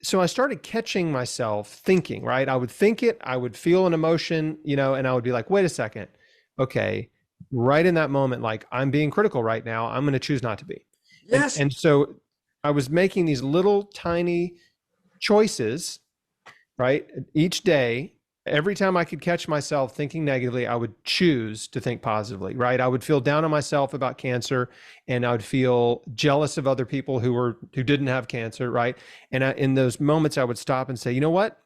So I started catching myself thinking, right? I would think it, I would feel an emotion, and I would be like, wait a second. Okay. Right in that moment, like, I'm being critical right now. I'm going to choose not to be. And yes. and so I was making these little tiny choices, right? Each day, every time I could catch myself thinking negatively, I would choose to think positively, right? I would feel down on myself about cancer, and I would feel jealous of other people who didn't have cancer, right? And in those moments, I would stop and say, you know what?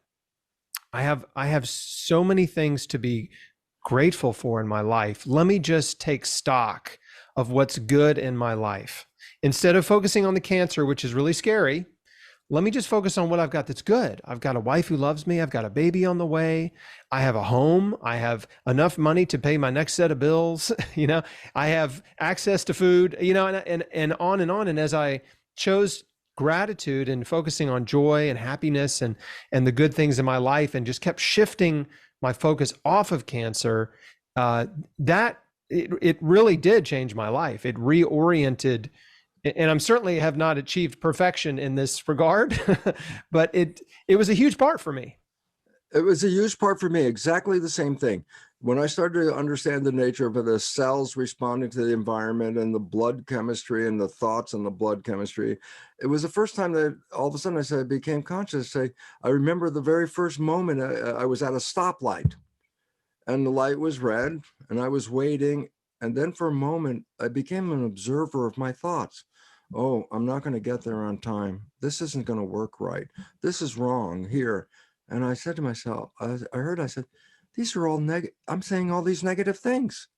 I have so many things to be grateful for in my life. Let me just take stock of what's good in my life. Instead of focusing on the cancer, which is really scary, let me just focus on what I've got that's good. I've got a wife who loves me. I've got a baby on the way. I have a home. I have enough money to pay my next set of bills. I have access to food, and on and on. And as I chose gratitude and focusing on joy and happiness and the good things in my life, and just kept shifting my focus off of cancer, that it really did change my life. It reoriented, and I'm certainly have not achieved perfection in this regard, but it was a huge part for me. It was a huge part for me. Exactly the same thing. When I started to understand the nature of the cells responding to the environment and the blood chemistry and the thoughts and the blood chemistry, it was the first time that all of a sudden I said I became conscious. I remember the very first moment I was at a stoplight, and the light was red, and I was waiting. And then for a moment, I became an observer of my thoughts. Oh, I'm not going to get there on time. This isn't going to work right. This is wrong here. And I said to myself, I said, these are all negative. I'm saying all these negative things.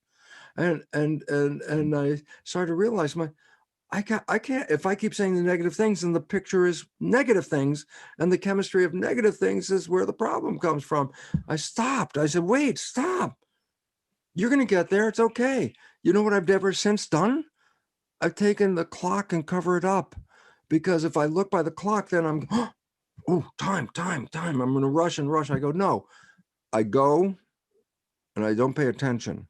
And I started to realize I can't, if I keep saying the negative things, and the picture is negative things, and the chemistry of negative things is where the problem comes from. I stopped. I said, wait, stop. You're going to get there. It's okay. You know what I've ever since done? I've taken the clock and cover it up, because if I look by the clock, then I'm, oh, time. I'm going to rush and rush. I go, no, I go and I don't pay attention,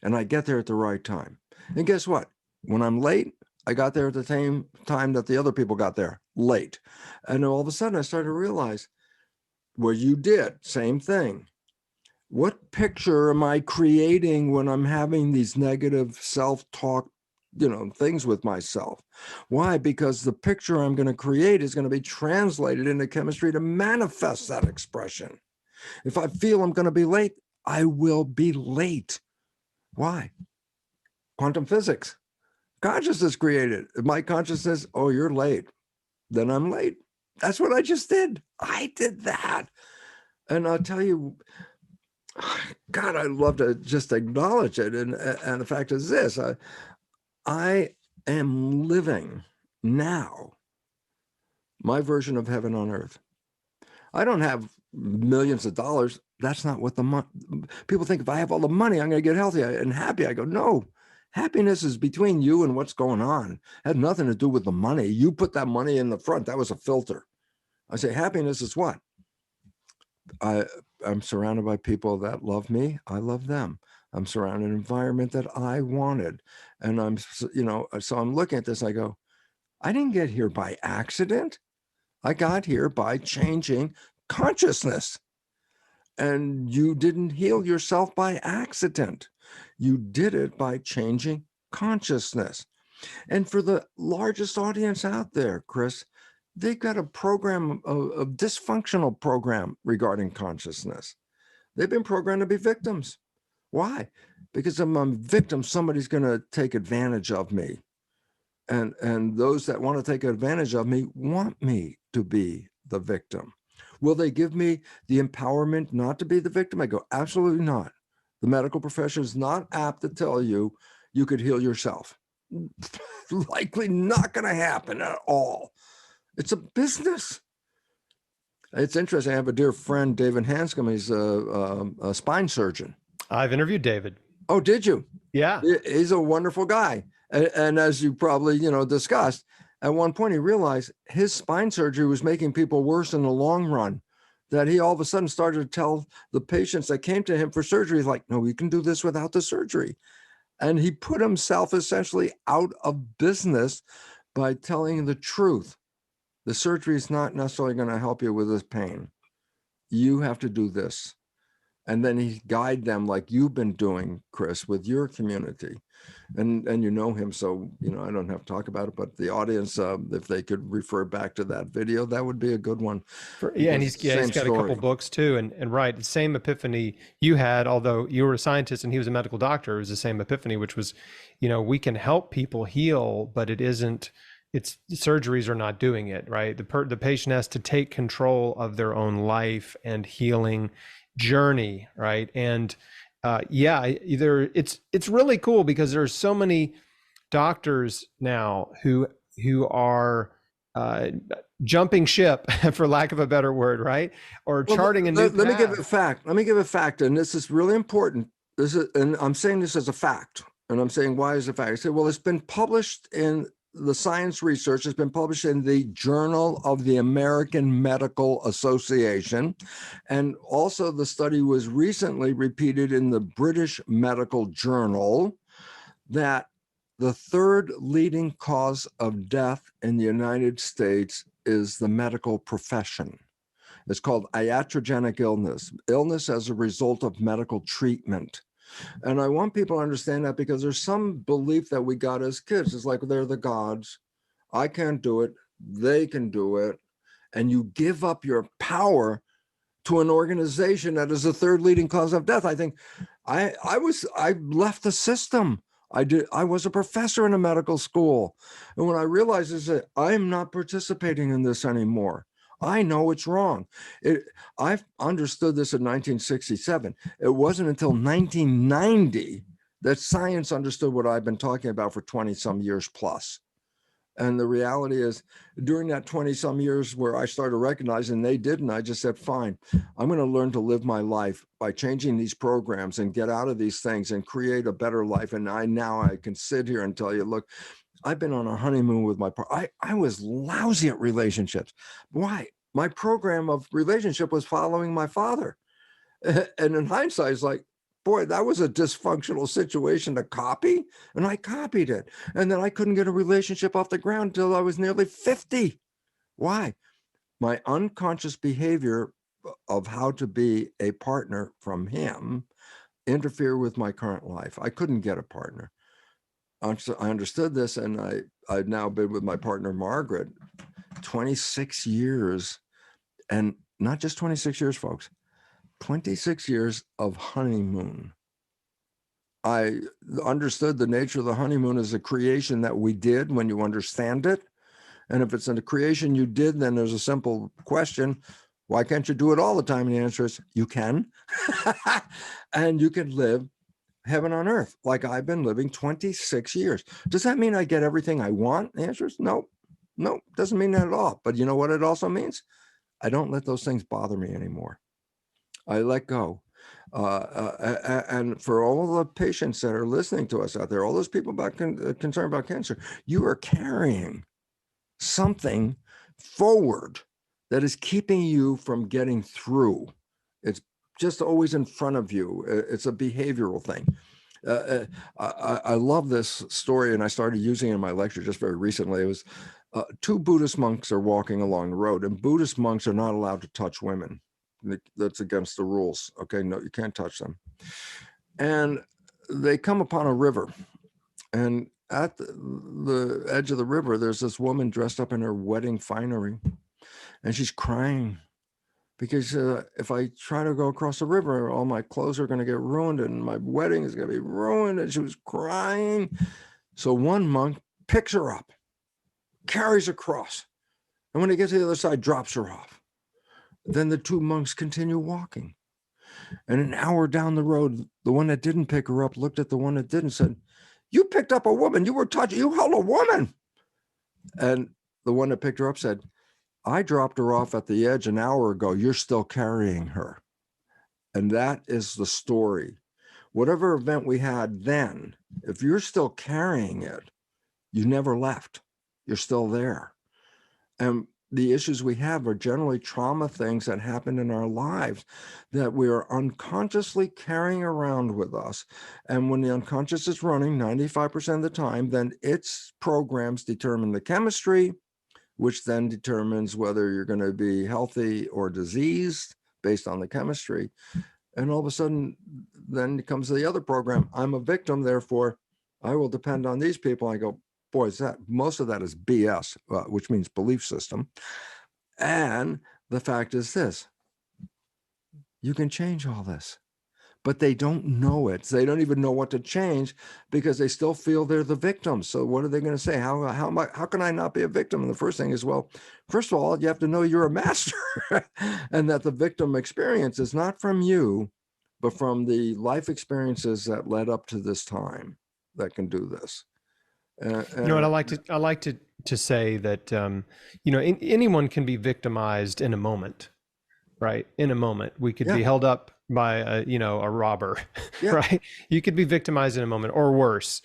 and I get there at the right time. And guess what? When I'm late, I got there at the same time that the other people got there, late. And all of a sudden I started to realize, well, you did, same thing. What picture am I creating when I'm having these negative self-talk, things with myself? Why? Because the picture I'm going to create is going to be translated into chemistry to manifest that expression. If I feel I'm going to be late, I will be late. Why? Quantum physics. Consciousness created. My consciousness, oh, you're late. Then I'm late. That's what I just did. I did that. And I'll tell you, God, I'd love to just acknowledge it. And the fact is this, I am living now my version of heaven on earth. I don't have millions of dollars. That's not what people think. If I have all the money, I'm going to get healthy and happy. I go, no. Happiness is between you and what's going on. It had nothing to do with the money. You put that money in the front. That was a filter. I say happiness is what? I'm surrounded by people that love me. I love them. I'm surrounded in an environment that I wanted. And so I'm looking at this. I go, I didn't get here by accident. I got here by changing consciousness. And you didn't heal yourself by accident. You did it by changing consciousness. And for the largest audience out there, Chris, they've got a program, a dysfunctional program regarding consciousness. They've been programmed to be victims. Why? Because if I'm a victim, somebody's going to take advantage of me. And those that want to take advantage of me want me to be the victim. Will they give me the empowerment not to be the victim? I go, absolutely not. The medical profession is not apt to tell you you could heal yourself. Likely not going to happen at all. It's a business. It's interesting. I have a dear friend, David Hanscom. He's a spine surgeon. I've interviewed David. Oh, did you? Yeah. He's a wonderful guy. And as you probably, discussed, at one point he realized his spine surgery was making people worse in the long run, that he all of a sudden started to tell the patients that came to him for surgery, like, no, we can do this without the surgery. And he put himself essentially out of business by telling the truth. The surgery is not necessarily going to help you with this pain. You have to do this. And then he guide them like you've been doing, Chris, with your community. And you know him, so I don't have to talk about it, but the audience, if they could refer back to that video, that would be a good one. And he's got a couple books too, and right, the same epiphany you had, although you were a scientist and he was a medical doctor, it was the same epiphany, which was, we can help people heal, but it's surgeries are not doing it, right? The patient has to take control of their own life and healing journey, right? And it's really cool because there's so many doctors now who are jumping ship, for lack of a better word, right? Or charting a new path. Let me give a fact, and this is really important. And I'm saying this as a fact, and I'm saying why is a fact. I say, well, it's been published in the science research has been published in the Journal of the American Medical Association. And also the study was recently repeated in the British Medical Journal that the third leading cause of death in the United States is the medical profession. It's called iatrogenic illness as a result of medical treatment. And I want people to understand that because there's some belief that we got as kids. It's like they're the gods. I can't do it. They can do it. And you give up your power to an organization that is the third leading cause of death. I think I left the system. I was a professor in a medical school. And when I realized is that I'm not participating in this anymore. I know it's wrong. I've understood this in 1967. It wasn't until 1990 that science understood what I've been talking about for 20 some years plus. And the reality is during that 20 some years where I started recognizing they didn't, I just said, fine, I'm going to learn to live my life by changing these programs and get out of these things and create a better life. And now I can sit here and tell you, look, I've been on a honeymoon with my partner. I was lousy at relationships. Why? My program of relationship was following my father. And in hindsight, it's like, boy, that was a dysfunctional situation to copy. And I copied it. And then I couldn't get a relationship off the ground until I was nearly 50. Why? My unconscious behavior of how to be a partner from him interfered with my current life. I couldn't get a partner. I understood this, and I've now been with my partner, Margaret, 26 years, and not just 26 years, folks, 26 years of honeymoon. I understood the nature of the honeymoon as a creation that we did when you understand it. And if it's a creation you did, then there's a simple question. Why can't you do it all the time? And the answer is you can. And you can live heaven on earth like I've been living 26 years. Does that mean I get everything I want? The answer is no. No, doesn't mean that at all. But you know what it also means? I don't let those things bother me anymore. I let go. And for all the patients that are listening to us out there, all those people concerned about cancer, you are carrying something forward that is keeping you from getting through. It's just always in front of you. It's a behavioral thing. I love this story, and I started using it in my lecture just very recently. It was two Buddhist monks are walking along the road, and Buddhist monks are not allowed to touch women. That's against the rules. Okay, no, you can't touch them. And they come upon a river, and at the edge of the river, there's this woman dressed up in her wedding finery, and she's crying because if I try to go across the river, all my clothes are going to get ruined and my wedding is going to be ruined. And she was crying. So one monk picks her up, carries her across, and when he gets to the other side, drops her off. Then the two monks continue walking. And an hour down the road, the one that didn't pick her up looked at the one that did and said, "You picked up a woman. You held a woman." And the one that picked her up said, "I dropped her off at the edge an hour ago. You're still carrying her." And that is the story. Whatever event we had then, if you're still carrying it, you never left. You're still there. And the issues we have are generally trauma things that happen in our lives that we are unconsciously carrying around with us. And when the unconscious is running 95% of the time, then its programs determine the chemistry, which then determines whether you're going to be healthy or diseased based on the chemistry. And all of a sudden, then comes the other program. I'm a victim, therefore I will depend on these people. I go, boy, most of that is BS, which means belief system. And the fact is this: you can change all this, but they don't know it. They don't even know what to change because they still feel they're the victim. So what are they going to say? How can I not be a victim? And the first thing is, well, first of all, you have to know you're a master and that the victim experience is not from you, but from the life experiences that led up to this time that can do this. You know what I like to say that anyone can be victimized in a moment, right? In a moment, we could be held up by a robber, right? You could be victimized in a moment, or worse.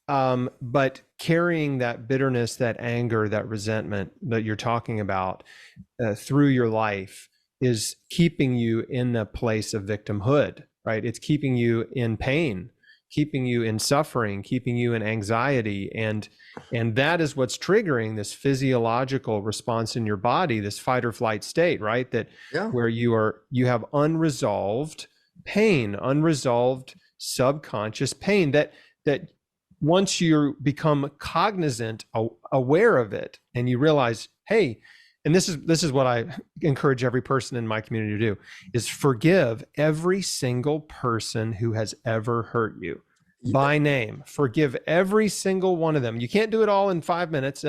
But carrying that bitterness, that anger, that resentment that you're talking about through your life is keeping you in the place of victimhood, right? It's keeping you in pain, keeping you in suffering, keeping you in anxiety. And that is what's triggering this physiological response in your body, this fight or flight state, right? Where you have unresolved pain, unresolved subconscious pain that once you become cognizant, aware of it, and you realize, hey, and this is what I encourage every person in my community to do, is forgive every single person who has ever hurt you by name. Forgive every single one of them. You can't do it all in 5 minutes.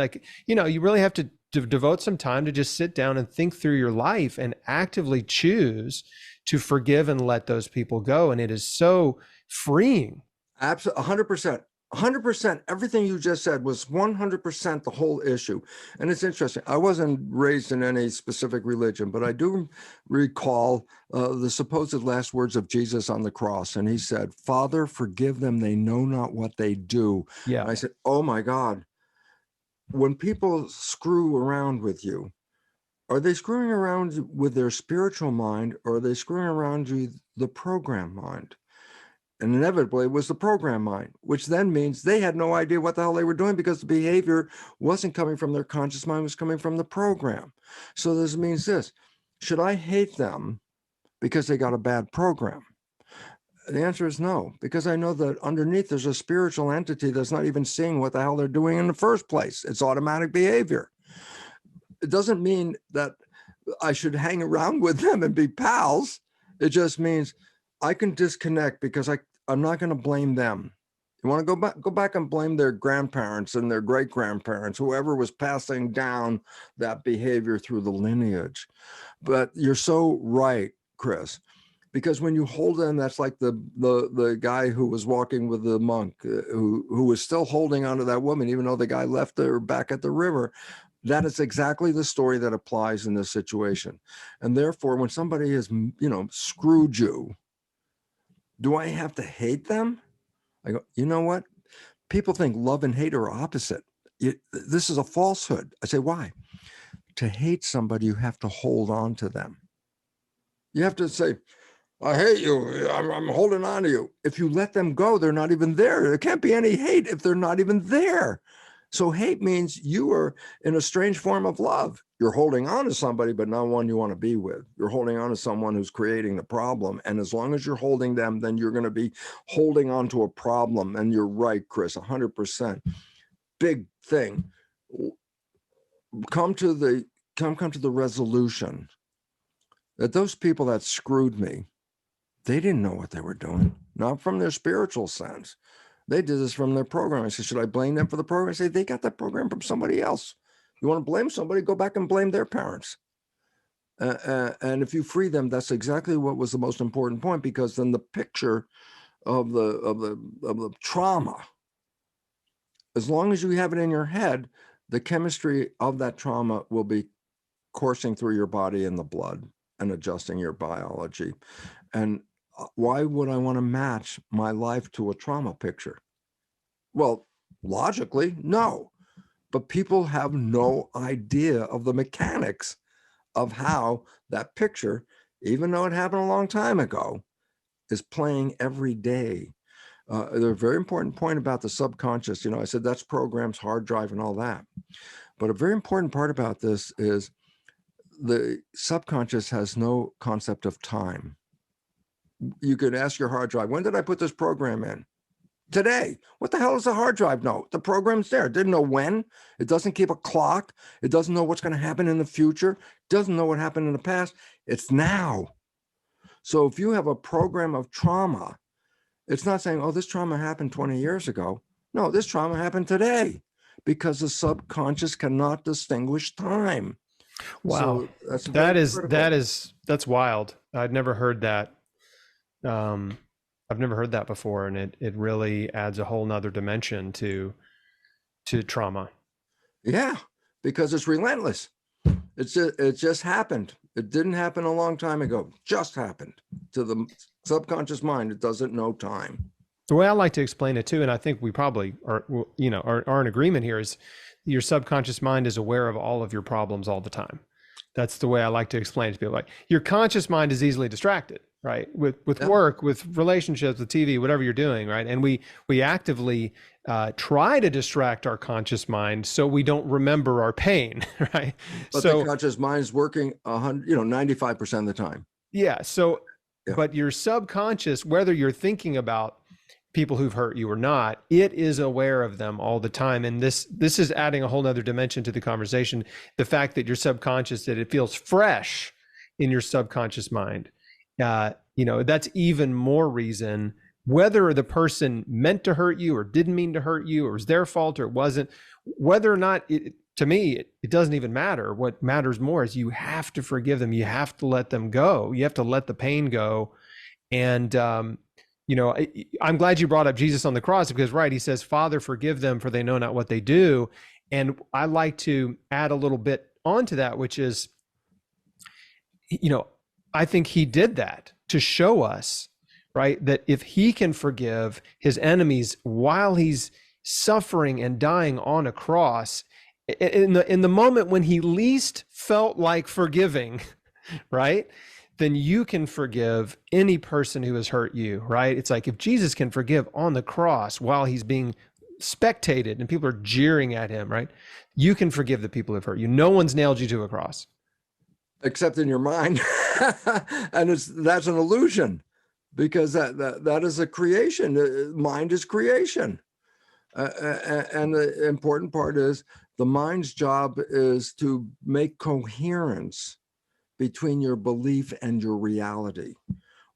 You really have to devote some time to just sit down and think through your life and actively choose to forgive and let those people go. And it is so freeing. Absolutely, 100%. 100%. Everything you just said was 100% the whole issue. And it's interesting. I wasn't raised in any specific religion, but I do recall the supposed last words of Jesus on the cross. And he said, "Father, forgive them. They know not what they do." Yeah. And I said, oh my God, when people screw around with you, are they screwing around with their spiritual mind, or are they screwing around with the program mind? And inevitably it was the program mind, which then means they had no idea what the hell they were doing because the behavior wasn't coming from their conscious mind, it was coming from the program. So this means this: should I hate them because they got a bad program? The answer is no, because I know that underneath there's a spiritual entity that's not even seeing what the hell they're doing in the first place. It's automatic behavior. It doesn't mean that I should hang around with them and be pals. It just means I can disconnect because I'm not going to blame them. You want to go back and blame their grandparents and their great grandparents, whoever was passing down that behavior through the lineage. But you're so right, Chris, because when you hold them, that's like the guy who was walking with the monk who was still holding onto that woman, even though the guy left her back at the river. That is exactly the story that applies in this situation. And therefore, when somebody has, screwed you, do I have to hate them? I go, you know what? People think love and hate are opposite. This is a falsehood. I say, why? To hate somebody, you have to hold on to them. You have to say, I hate you. I'm holding on to you. If you let them go, they're not even there. There can't be any hate if they're not even there. So hate means you are in a strange form of love. You're holding on to somebody, but not one you want to be with. You're holding on to someone who's creating the problem. And as long as you're holding them, then you're going to be holding on to a problem. And you're right, Chris, 100%. Big thing. Come to the resolution that those people that screwed me, they didn't know what they were doing, not from their spiritual sense. They did this from their program. I said, should I blame them for the program? I say, they got that program from somebody else. You want to blame somebody, go back and blame their parents. And if you free them, that's exactly what was the most important point, because then the picture of the trauma, as long as you have it in your head, the chemistry of that trauma will be coursing through your body and the blood and adjusting your biology. And why would I want to match my life to a trauma picture? Well, logically, no. But people have no idea of the mechanics of how that picture, even though it happened a long time ago, is playing every day. There's a very important point about the subconscious. I said that's programs, hard drive, and all that. But a very important part about this is the subconscious has no concept of time. You could ask your hard drive, when did I put this program in? Today. What the hell does the hard drive know? The program's there. It didn't know when. It doesn't keep a clock. It doesn't know what's going to happen in the future. It doesn't know what happened in the past. It's now. So if you have a program of trauma, it's not saying, oh, this trauma happened 20 years ago. No, this trauma happened today, because the subconscious cannot distinguish time. Wow. So that's wild. I'd never heard that. I've never heard that before, and it really adds a whole nother dimension to trauma. Yeah, because it's relentless. It just happened. It didn't happen a long time ago. Just happened. To the subconscious mind, it doesn't know time. The way I like to explain it too, and I think we probably are in agreement here, is your subconscious mind is aware of all of your problems all the time. That's the way I like to explain it to people. Like, your conscious mind is easily distracted, right? With work, with relationships, with TV, whatever you're doing, right? And we actively try to distract our conscious mind so we don't remember our pain, right? But the conscious mind is working 95% of the time. Yeah. But your subconscious, whether you're thinking about people who've hurt you or not, it is aware of them all the time. And this is adding a whole nother dimension to the conversation. The fact that your subconscious, that it feels fresh in your subconscious mind, that's even more reason, whether the person meant to hurt you or didn't mean to hurt you, or it was their fault or it wasn't, whether or not to me, it doesn't even matter. What matters more is you have to forgive them. You have to let them go. You have to let the pain go. And, I'm glad you brought up Jesus on the cross, because, right, he says, Father, forgive them, for they know not what they do. And I like to add a little bit onto that, which is, I think he did that to show us, right, that if he can forgive his enemies while he's suffering and dying on a cross, in the moment when he least felt like forgiving, right, then you can forgive any person who has hurt you, right? It's like, if Jesus can forgive on the cross while he's being spectated and people are jeering at him, right? You can forgive the people who've hurt you. No one's nailed you to a cross. Except in your mind. And that's an illusion, because that is a creation. Mind is creation. And the important part is the mind's job is to make coherence between your belief and your reality.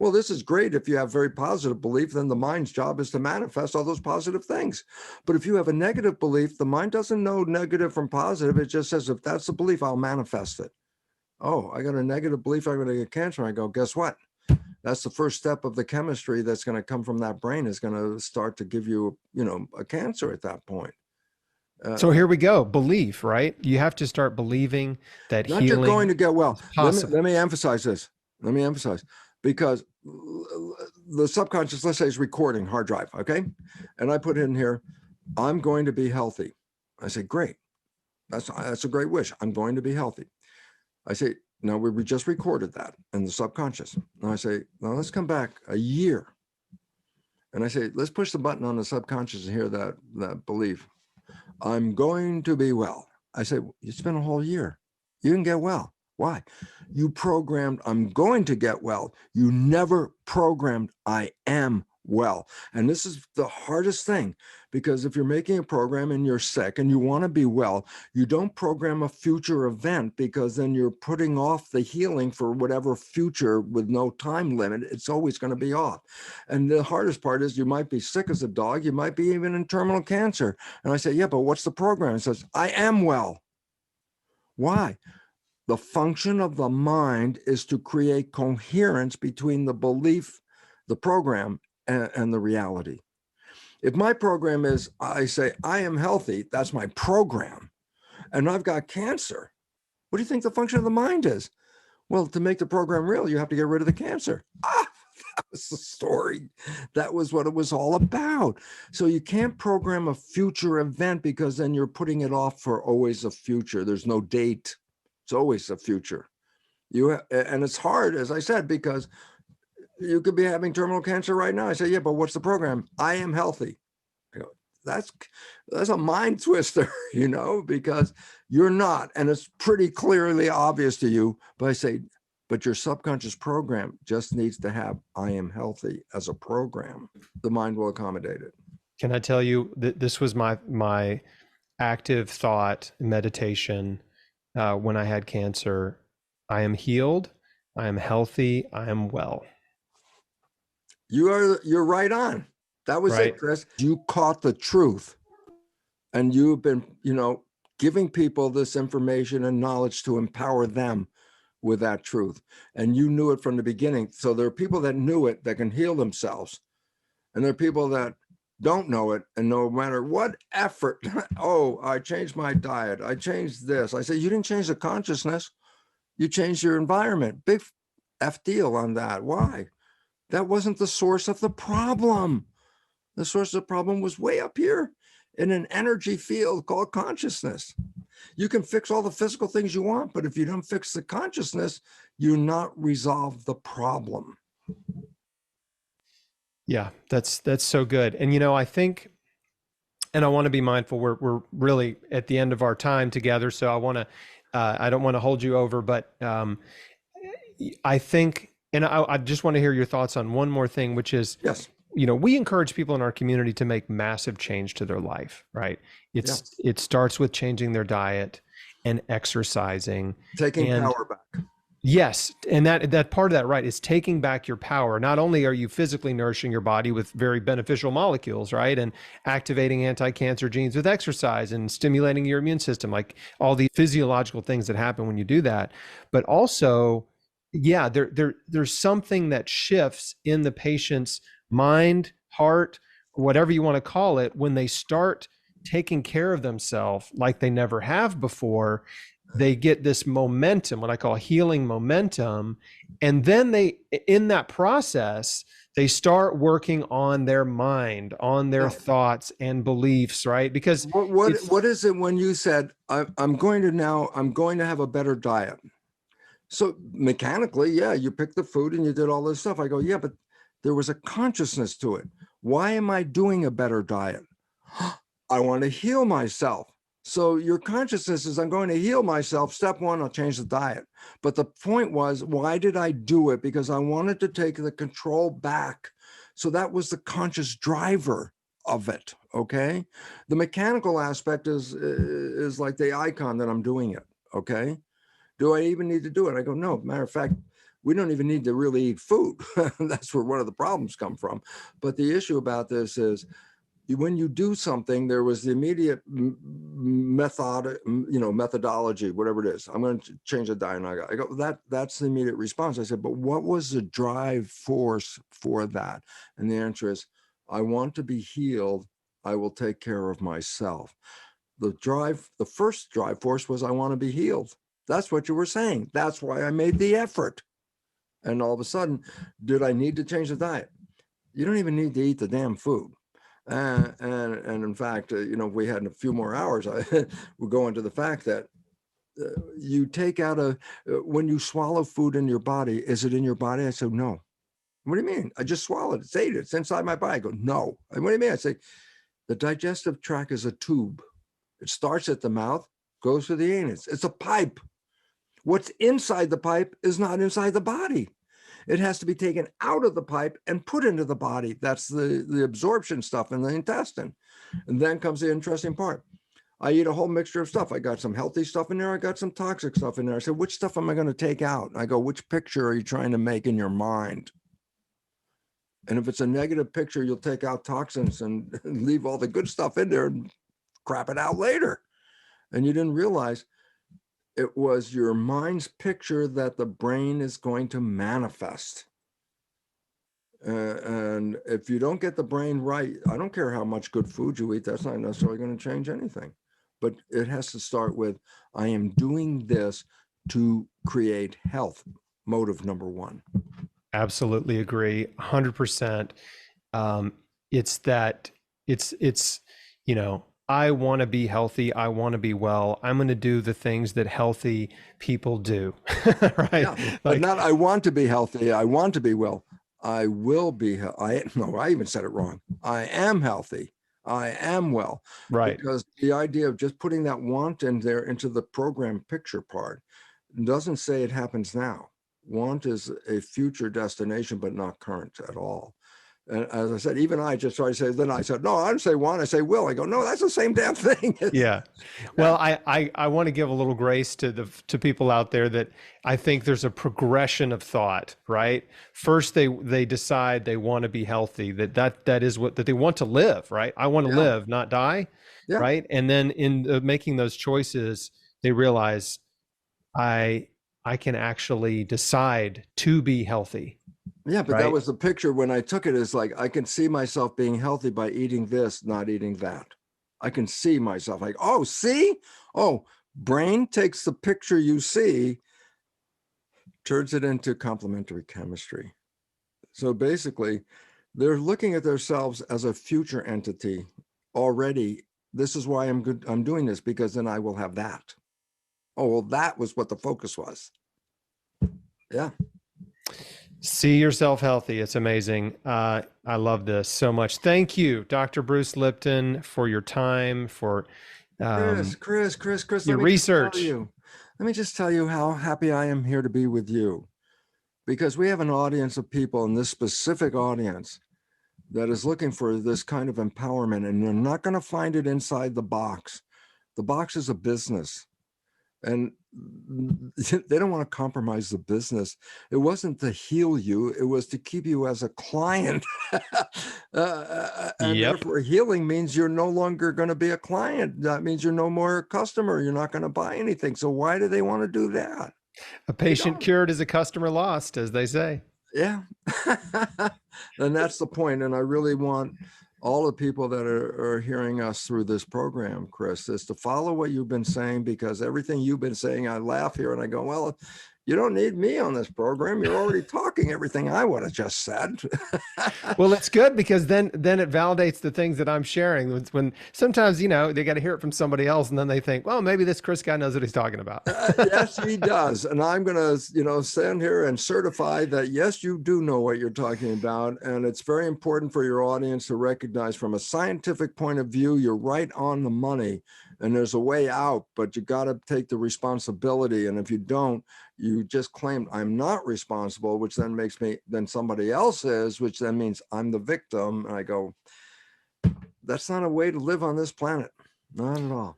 Well, this is great. If you have very positive belief, then the mind's job is to manifest all those positive things. But if you have a negative belief, the mind doesn't know negative from positive. It just says, if that's the belief, I'll manifest it. Oh, I got a negative belief I'm going to get cancer. I go, guess what? That's the first step of the chemistry that's going to come from that brain, is going to start to give you, a cancer at that point. So here we go. Belief, right? You have to start believing that not healing. You're going to get well. Let me emphasize this. Because the subconscious, let's say, is recording hard drive. Okay. And I put in here, I'm going to be healthy. I say, great. That's a great wish. I'm going to be healthy. I say, now we just recorded that in the subconscious. And I say, now let's come back a year. And I say, let's push the button on the subconscious and hear that belief. I'm going to be well. I say, it's been a whole year. You didn't get well. Why? You programmed, I'm going to get well. You never programmed, I am well. And this is the hardest thing, because if you're making a program and you're sick and you want to be well, you don't program a future event, because then you're putting off the healing for whatever future with no time limit. It's always going to be off. And the hardest part is you might be sick as a dog. You might be even in terminal cancer. And I say, yeah, but what's the program? It says, I am well. Why? The function of the mind is to create coherence between the belief, the program, and the reality. If my program is, I say, I am healthy, that's my program, and I've got cancer, what do you think the function of the mind is? Well, to make the program real, you have to get rid of the cancer. That was the story. That was what it was all about. So you can't program a future event, because then you're putting it off for always a future. There's no date. It's always a future. And it's hard, as I said, because you could be having terminal cancer right now. I say, yeah, but what's the program? I am healthy. I go, that's a mind twister, because you're not. And it's pretty clearly obvious to you. But I say, but your subconscious program just needs to have I am healthy as a program. The mind will accommodate it. Can I tell you that this was my active thought meditation when I had cancer? I am healed. I am healthy. I am well. You're right on. That was right. it, Chris. You caught the truth, and you've been, giving people this information and knowledge to empower them with that truth. And you knew it from the beginning. So there are people that knew it that can heal themselves. And there are people that don't know it, and no matter what effort, oh, I changed my diet, I changed this. I say, you didn't change the consciousness. You changed your environment. Big F deal on that. Why? That wasn't the source of the problem. The source of the problem was way up here in an energy field called consciousness. You can fix all the physical things you want, but if you don't fix the consciousness, you not resolve the problem. Yeah, that's so good. And I think, and I want to be mindful, we're really at the end of our time together, so I don't want to hold you over, but I think, and I just want to hear your thoughts on one more thing, which is, yes, we encourage people in our community to make massive change to their life, right? It starts with changing their diet and exercising, taking power back. Yes, and that part of that, right, is taking back your power. Not only are you physically nourishing your body with very beneficial molecules, right, and activating anti-cancer genes with exercise and stimulating your immune system, like all the physiological things that happen when you do that, but also, yeah, there's something that shifts in the patient's mind, heart, whatever you want to call it, when they start taking care of themselves like they never have before. They get this momentum, what I call healing momentum. And then in that process, they start working on their mind, on their thoughts and beliefs, right? Because what is it when you said, I'm going to have a better diet? So mechanically, yeah, you picked the food and you did all this stuff. I go, yeah, but there was a consciousness to it. Why am I doing a better diet? I want to heal myself. So your consciousness is, I'm going to heal myself. Step one, I'll change the diet. But the point was, why did I do it? Because I wanted to take the control back. So that was the conscious driver of it, okay? The mechanical aspect is like the icon that I'm doing it, okay? Do I even need to do it? I go, no, matter of fact, we don't even need to really eat food. That's where one of the problems come from. But the issue about this is, when you do something, there was the immediate methodology, whatever it is. I'm going to change the diet. I go, that's the immediate response. I said, but what was the drive force for that? And the answer is, I want to be healed. I will take care of myself. The first drive force was, I want to be healed. That's what you were saying. That's why I made the effort. And all of a sudden, did I need to change the diet? You don't even need to eat the damn food. And in fact, if we had a few more hours, I would go into the fact that you take out when you swallow food in your body, is it in your body? I said, no. What do you mean? I just swallowed it. It's inside my body. I go, no. And what do you mean? I say, the digestive tract is a tube. It starts at the mouth, goes to the anus. It's a pipe. What's inside the pipe is not inside the body. It has to be taken out of the pipe and put into the body. That's the absorption stuff in the intestine. And then comes the interesting part. I eat a whole mixture of stuff. I got some healthy stuff in there. I got some toxic stuff in there. I said, which stuff am I going to take out? I go, which picture are you trying to make in your mind? And if it's a negative picture, you'll take out toxins and leave all the good stuff in there and crap it out later. And you didn't realize it was your mind's picture that the brain is going to manifest. And if you don't get the brain right, I don't care how much good food you eat, that's not necessarily going to change anything. But it has to start with, I am doing this to create health, motive number one. Absolutely agree. 100%. It's, you know, I want to be healthy. I want to be well. I'm going to do the things that healthy people do. Right. Yeah, but not, I want to be healthy. I want to be well. I will be. I even said it wrong. I am healthy. I am well. Right. Because the idea of just putting that want in there into the program picture part doesn't say it happens now. Want is a future destination, but not current at all. And as I said, even I just tried to say, then I said, no, I don't say want, I say will. I go, no, that's the same damn thing. Yeah. Well, I want to give a little grace to people out there that I think there's a progression of thought, right? First, they decide they want to be healthy, that is what, that they want to live, right? I want to live, not die. Yeah. Right. And then in making those choices, they realize I can actually decide to be healthy. Yeah, but that was the picture when I took it, is like, I can see myself being healthy by eating this, not eating that. I can see myself like, oh, see? Oh, brain takes the picture you see, turns it into complementary chemistry. So basically, they're looking at themselves as a future entity already. This is why I'm good. I'm doing this, because then I will have that. Oh, well, that was what the focus was. Yeah. See yourself healthy. It's amazing. I love this so much. Thank you, Dr. Bruce Lipton, for your time, for Chris, your research. Let me just tell you how happy I am here to be with you, because we have an audience of people in this specific audience that is looking for this kind of empowerment, and you're not going to find it inside the box. The box is a business. And they don't want to compromise the business. It wasn't to heal you. It was to keep you as a client. And therefore, healing means you're no longer going to be a client. That means you're no more a customer. You're not going to buy anything. So why do they want to do that? A patient cured is a customer lost, as they say. Yeah. And that's the point. And I really want all the people that are hearing us through this program, Chris, is to follow what you've been saying, because everything you've been saying, I laugh here and I go, well, you don't need me on this program. You're already talking everything I would have just said. Well, it's good, because then it validates the things that I'm sharing. When sometimes, you know, they got to hear it from somebody else, and then they think, well, maybe this Chris guy knows what he's talking about. Yes, he does. And I'm going to, stand here and certify that, yes, you do know what you're talking about. And it's very important for your audience to recognize, from a scientific point of view, you're right on the money, and there's a way out, but you got to take the responsibility. And if you don't, you just claim I'm not responsible, which then makes me, then somebody else is, which then means I'm the victim. And I go, that's not a way to live on this planet. Not at all.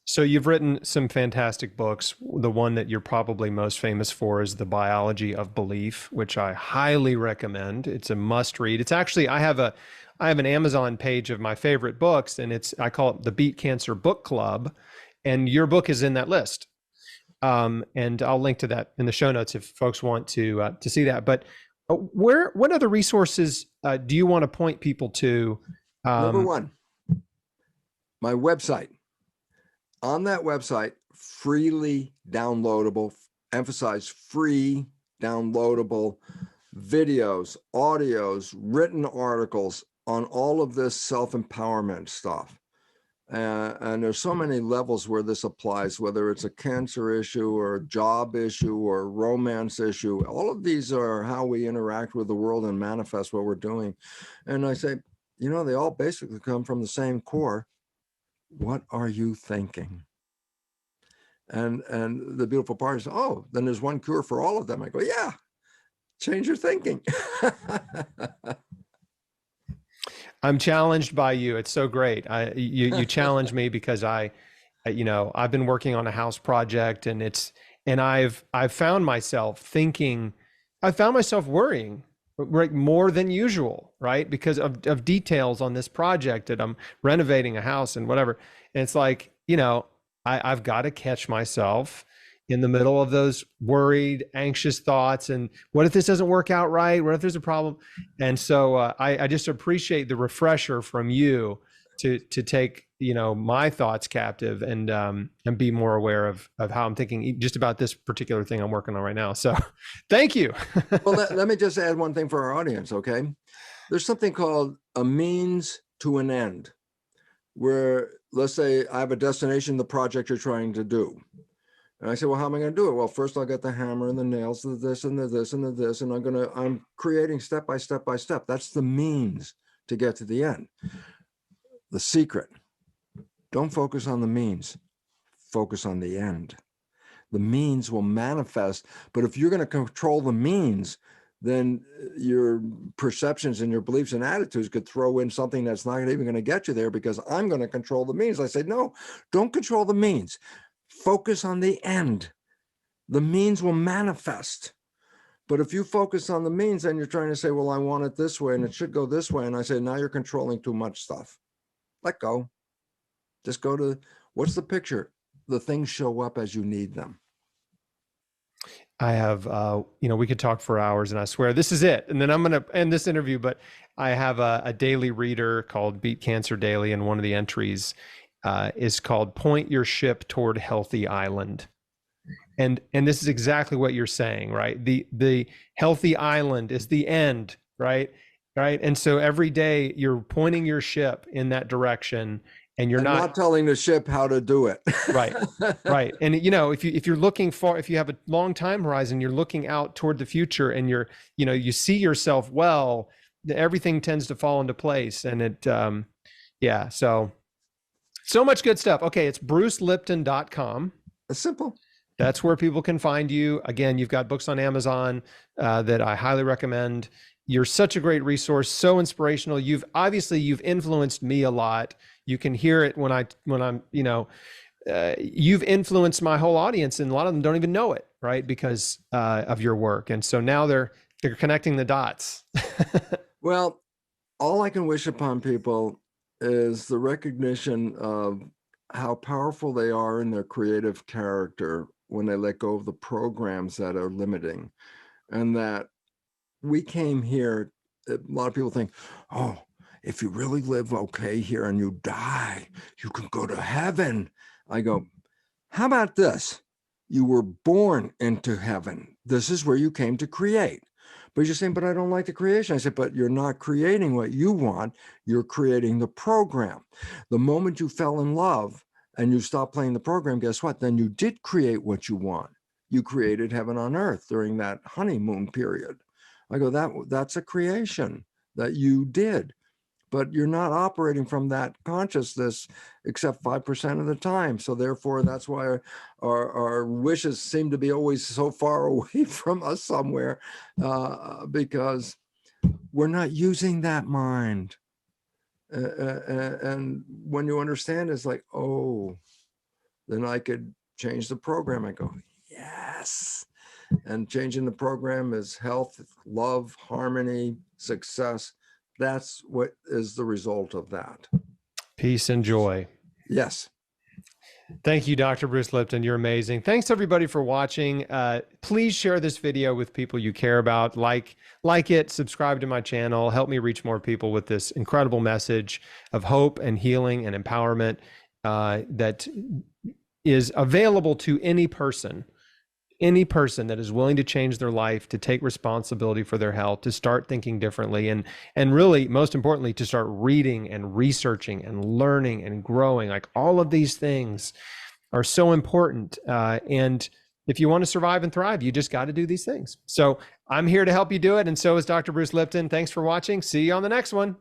So you've written some fantastic books. The one that you're probably most famous for is The Biology of Belief, which I highly recommend. It's a must read. It's actually, I have an Amazon page of my favorite books, and I call it the Beat Cancer Book Club. And your book is in that list. And I'll link to that in the show notes if folks want to see that. But what other resources do you want to point people to? Number one, my website. On that website, freely downloadable, emphasize free downloadable videos, audios, written articles on all of this self-empowerment stuff. And there's so many levels where this applies, whether it's a cancer issue or a job issue or a romance issue. All of these are how we interact with the world and manifest what we're doing. And I say, they all basically come from the same core, What are you thinking? And the beautiful part is, oh, then there's one cure for all of them. I go, yeah, change your thinking. I'm challenged by you. It's so great. You challenge me because I've been working on a house project, and I've found myself thinking, I found myself worrying, right, more than usual, right? Because of details on this project that I'm renovating a house and whatever. And it's like, I've got to catch myself in the middle of those worried, anxious thoughts. And what if this doesn't work out right? What if there's a problem? And so I just appreciate the refresher from you to take my thoughts captive and be more aware of how I'm thinking just about this particular thing I'm working on right now. So thank you. Well, let me just add one thing for our audience, okay? There's something called a means to an end, where let's say I have a destination, the project you're trying to do. And I say, well, how am I going to do it? Well, first I'll get the hammer and the nails, the this and the this and the this, and I'm creating step by step by step. That's the means to get to the end. The secret, don't focus on the means, focus on the end. The means will manifest, but if you're going to control the means, then your perceptions and your beliefs and attitudes could throw in something that's not even going to get you there, because I'm going to control the means. I say, no, don't control the means. Focus on the end. The means will manifest. But if you focus on the means, then you're trying to say, well, I want it this way and it should go this way. And I say, now you're controlling too much stuff. Let go. Just go to, what's the picture? The things show up as you need them. I have, we could talk for hours, and I swear this is it. And then I'm going to end this interview, but I have a daily reader called Beat Cancer Daily. And one of the entries is called Point Your Ship Toward Healthy Island. And this is exactly what you're saying, right? The healthy island is the end, right? Right. And so every day you're pointing your ship in that direction, and you're not telling the ship how to do it. Right. Right. And if you're looking for, if you have a long time horizon, you're looking out toward the future, and you see yourself well, everything tends to fall into place. And so much good stuff. Okay. It's brucelipton.com. It's simple. That's where people can find you. Again, you've got books on Amazon that I highly recommend. You're such a great resource, so inspirational. You've influenced me a lot. You can hear it when I'm, you've influenced my whole audience, and a lot of them don't even know it, right? Because of your work. And so now they're connecting the dots. Well, all I can wish upon people is the recognition of how powerful they are in their creative character when they let go of the programs that are limiting. And that we came here, a lot of people think, oh, if you really live okay here and you die, you can go to heaven. I go, how about this? You were born into heaven. This is where you came to create. But you're saying, but I don't like the creation. I said, but you're not creating what you want. You're creating the program. The moment you fell in love and you stopped playing the program, guess what? Then you did create what you want. You created heaven on earth during that honeymoon period. I go, that's a creation that you did, but you're not operating from that consciousness except 5% of the time. So therefore, that's why our wishes seem to be always so far away from us somewhere, because we're not using that mind. And when you understand, it's like, oh, then I could change the program. I go, yes. And changing the program is health, love, harmony, success. That's what is the result of that. Peace and joy. Yes. Thank you, Dr. Bruce Lipton. You're amazing. Thanks everybody for watching. Please share this video with people you care about. Like it, subscribe to my channel, help me reach more people with this incredible message of hope and healing and empowerment that is available to any person that is willing to change their life, to take responsibility for their health, to start thinking differently, and really, most importantly, to start reading and researching and learning and growing. Like, all of these things are so important. And if you want to survive and thrive, you just got to do these things. So I'm here to help you do it. And so is Dr. Bruce Lipton. Thanks for watching. See you on the next one.